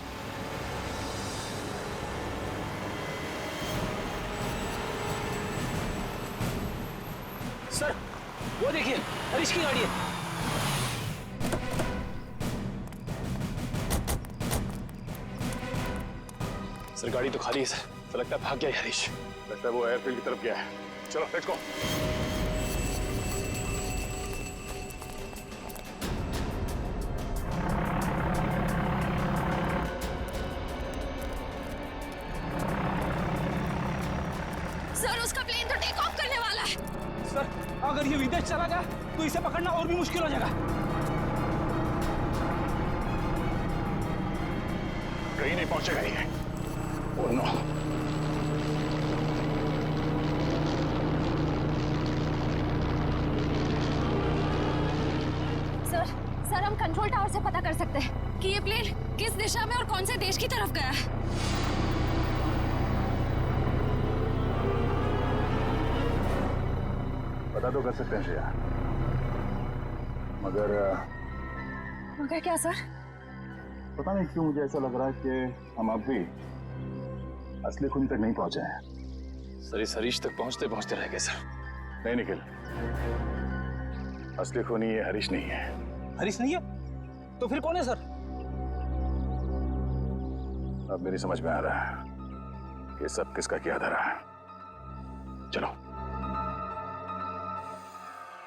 सर, वो देखिए, हरीश की गाड़ी है। सर गाड़ी तो खाली है सर, तो लगता है भाग गया है हरीश। लगता है वो एयरफील्ड की तरफ गया है। चलो लेट्स गो। सर, उसका प्लेन तो टेक ऑफ करने वाला है। सर, अगर ये विदेश चला गया तो इसे पकड़ना और भी मुश्किल हो जाएगा। कहीं नहीं पहुंचेगा ये। Oh no. सर, हम कंट्रोल टावर से पता कर सकते हैं कि ये प्लेन किस दिशा में और कौन से देश की तरफ गया है। पता तो कर सकते हैं श्रेया, मगर क्या सर? पता नहीं क्यों मुझे ऐसा लग रहा है कि हम अब भी असली खूनी तक नहीं पहुंचे हैं। सर, इस हरीश तक पहुंचते पहुंचते रह गए सर। नहीं निखिल, असली खूनी ये हरीश नहीं है। हरीश नहीं है? तो फिर कौन है सर? अब मेरी समझ में आ रहा है कि सब किसका किया धरा है। चलो।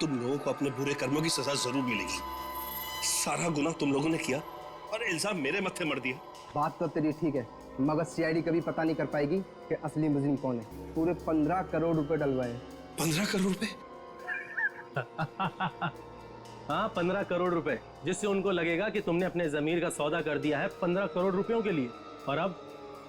तुम लोगों को अपने बुरे कर्मों की सजा जरूर मिलेगी। सारा गुनाह तुम लोगों ने किया और इल्जाम मेरे मत्थे मर दिया। बात तो तेरी ठीक है, मगर सीआईडी कभी पता नहीं कर पाएगी कि असली मुजरिम कौन है। पूरे 15 करोड़ रुपए डलवाए। 15 करोड़ रुपए? हाँ, 15 करोड़ रुपए, जिससे उनको लगेगा कि तुमने अपने जमीर का सौदा कर दिया है 15 करोड़ रुपयों के लिए, और अब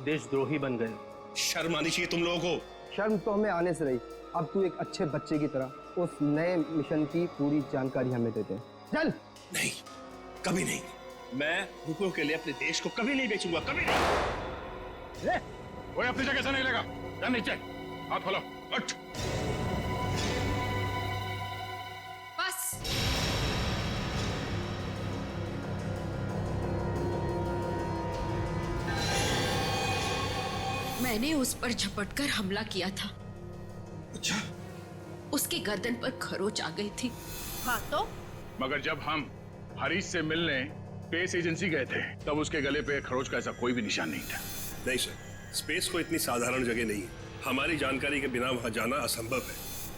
देशद्रोही बन गए। शर्म आनी चाहिए तुम लोगों को। शर्म तो हमें आने से रही। अब तू एक अच्छे बच्चे की तरह उस नए मिशन की पूरी जानकारी हमें देते हैं। चल। नहीं, कभी नहीं। मैं रुपयों के लिए अपने देश को कभी नहीं बेचूंगा, कभी नहीं। कोई अपनी जगह से नहीं लेगा। चल नीचे, हाथ खोलो, उठ। बस। मैंने उस पर झपटकर हमला किया था। अच्छा? उसकी गर्दन पर खरोच आ गई थी। हाँ तो? मगर जब हम हरीश से मिलने स्पेस एजेंसी गए थे तब उसके गले पे खरोच का ऐसा कोई भी निशान नहीं था। नहीं सर, स्पेस को इतनी साधारण जगह नहीं है। हमारी जानकारी के बिना वहां जाना असंभव है।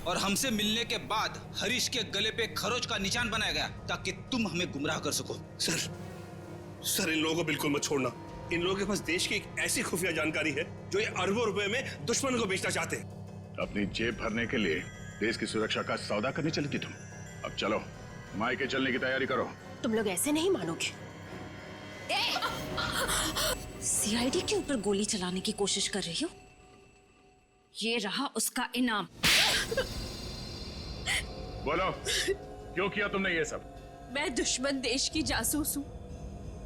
और हमसे मिलने के बाद हरीश के गले पे खरोच का निशान बनाया गया ताकि तुम हमें गुमराह कर सको। सर इन लोगों को बिल्कुल मत छोड़ना। इन लोगों के पास देश की एक ऐसी खुफिया जानकारी है जो ये अरबों रुपए में दुश्मन को बेचना चाहते हैं। अपनी जेब भरने के लिए देश की सुरक्षा का सौदा करने चली थी तुम। अब चलो, मायके चलने की तैयारी करो। तुम लोग ऐसे नहीं मानोगे। सीआईडी के ऊपर गोली चलाने की कोशिश कर रही हो? ये रहा उसका इनाम। बोलो, क्यों किया तुमने ये सब? मैं दुश्मन देश की जासूस हूँ।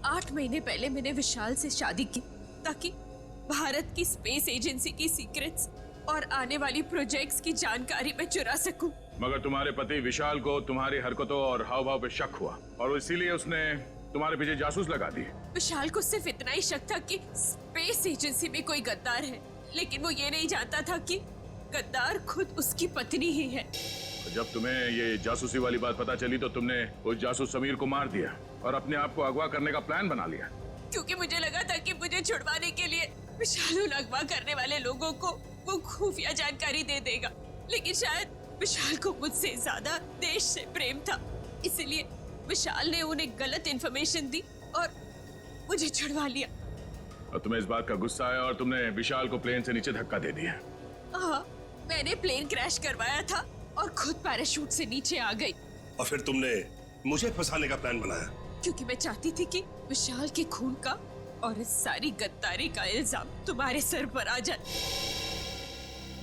8 महीने पहले मैंने विशाल से शादी की ताकि भारत की स्पेस एजेंसी की सीक्रेट्स और आने वाली प्रोजेक्ट्स की जानकारी मैं चुरा सकूं। मगर तुम्हारे पति विशाल को तुम्हारी हरकतों और हाव भाव पे शक हुआ और इसीलिए उसने तुम्हारे पीछे जासूस लगा दिए। विशाल को सिर्फ इतना ही शक था कि स्पेस एजेंसी में कोई गद्दार है, लेकिन वो ये नहीं जानता था कि गद्दार खुद उसकी पत्नी ही है। जब तुम्हें ये जासूसी वाली बात पता चली तो तुमने उस जासूस समीर को मार दिया और अपने आप को अगवा करने का प्लान बना लिया। क्योंकि मुझे लगा था कि मुझे छुड़वाने के लिए विशाल उन अगवा करने वाले लोगों को वो खुफिया जानकारी दे देगा, लेकिन शायद विशाल को मुझसे ज्यादा देश से प्रेम था, इसलिए विशाल ने उन्हें गलत इन्फॉर्मेशन दी और मुझे छुड़वा लिया। और तुम्हें इस बात का गुस्सा आया और तुमने विशाल को प्लेन से नीचे धक्का दे दिया। हाँ, मैंने प्लेन क्रैश करवाया था और खुद पैराशूट से नीचे आ गई। और फिर तुमने मुझे फंसाने का प्लान बनाया? क्योंकि मैं चाहती थी कि विशाल के खून का और इस सारी गद्दारी का इल्जाम तुम्हारे सर पर आ जाए।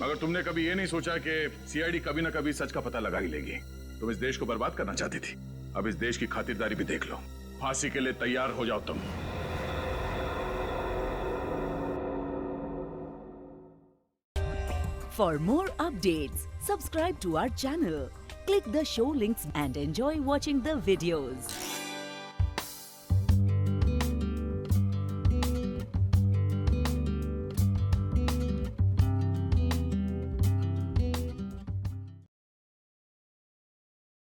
मगर तुमने कभी ये नहीं सोचा कि सीआईडी कभी ना कभी सच का पता लगा ही लेगी। तुम इस देश को बर्बाद करना चाहती थी, अब इस देश की खातिरदारी भी देख लो। फांसी के लिए तैयार हो जाओ तुम। For more updates, subscribe to our channel, click the show links and enjoy watching the videos.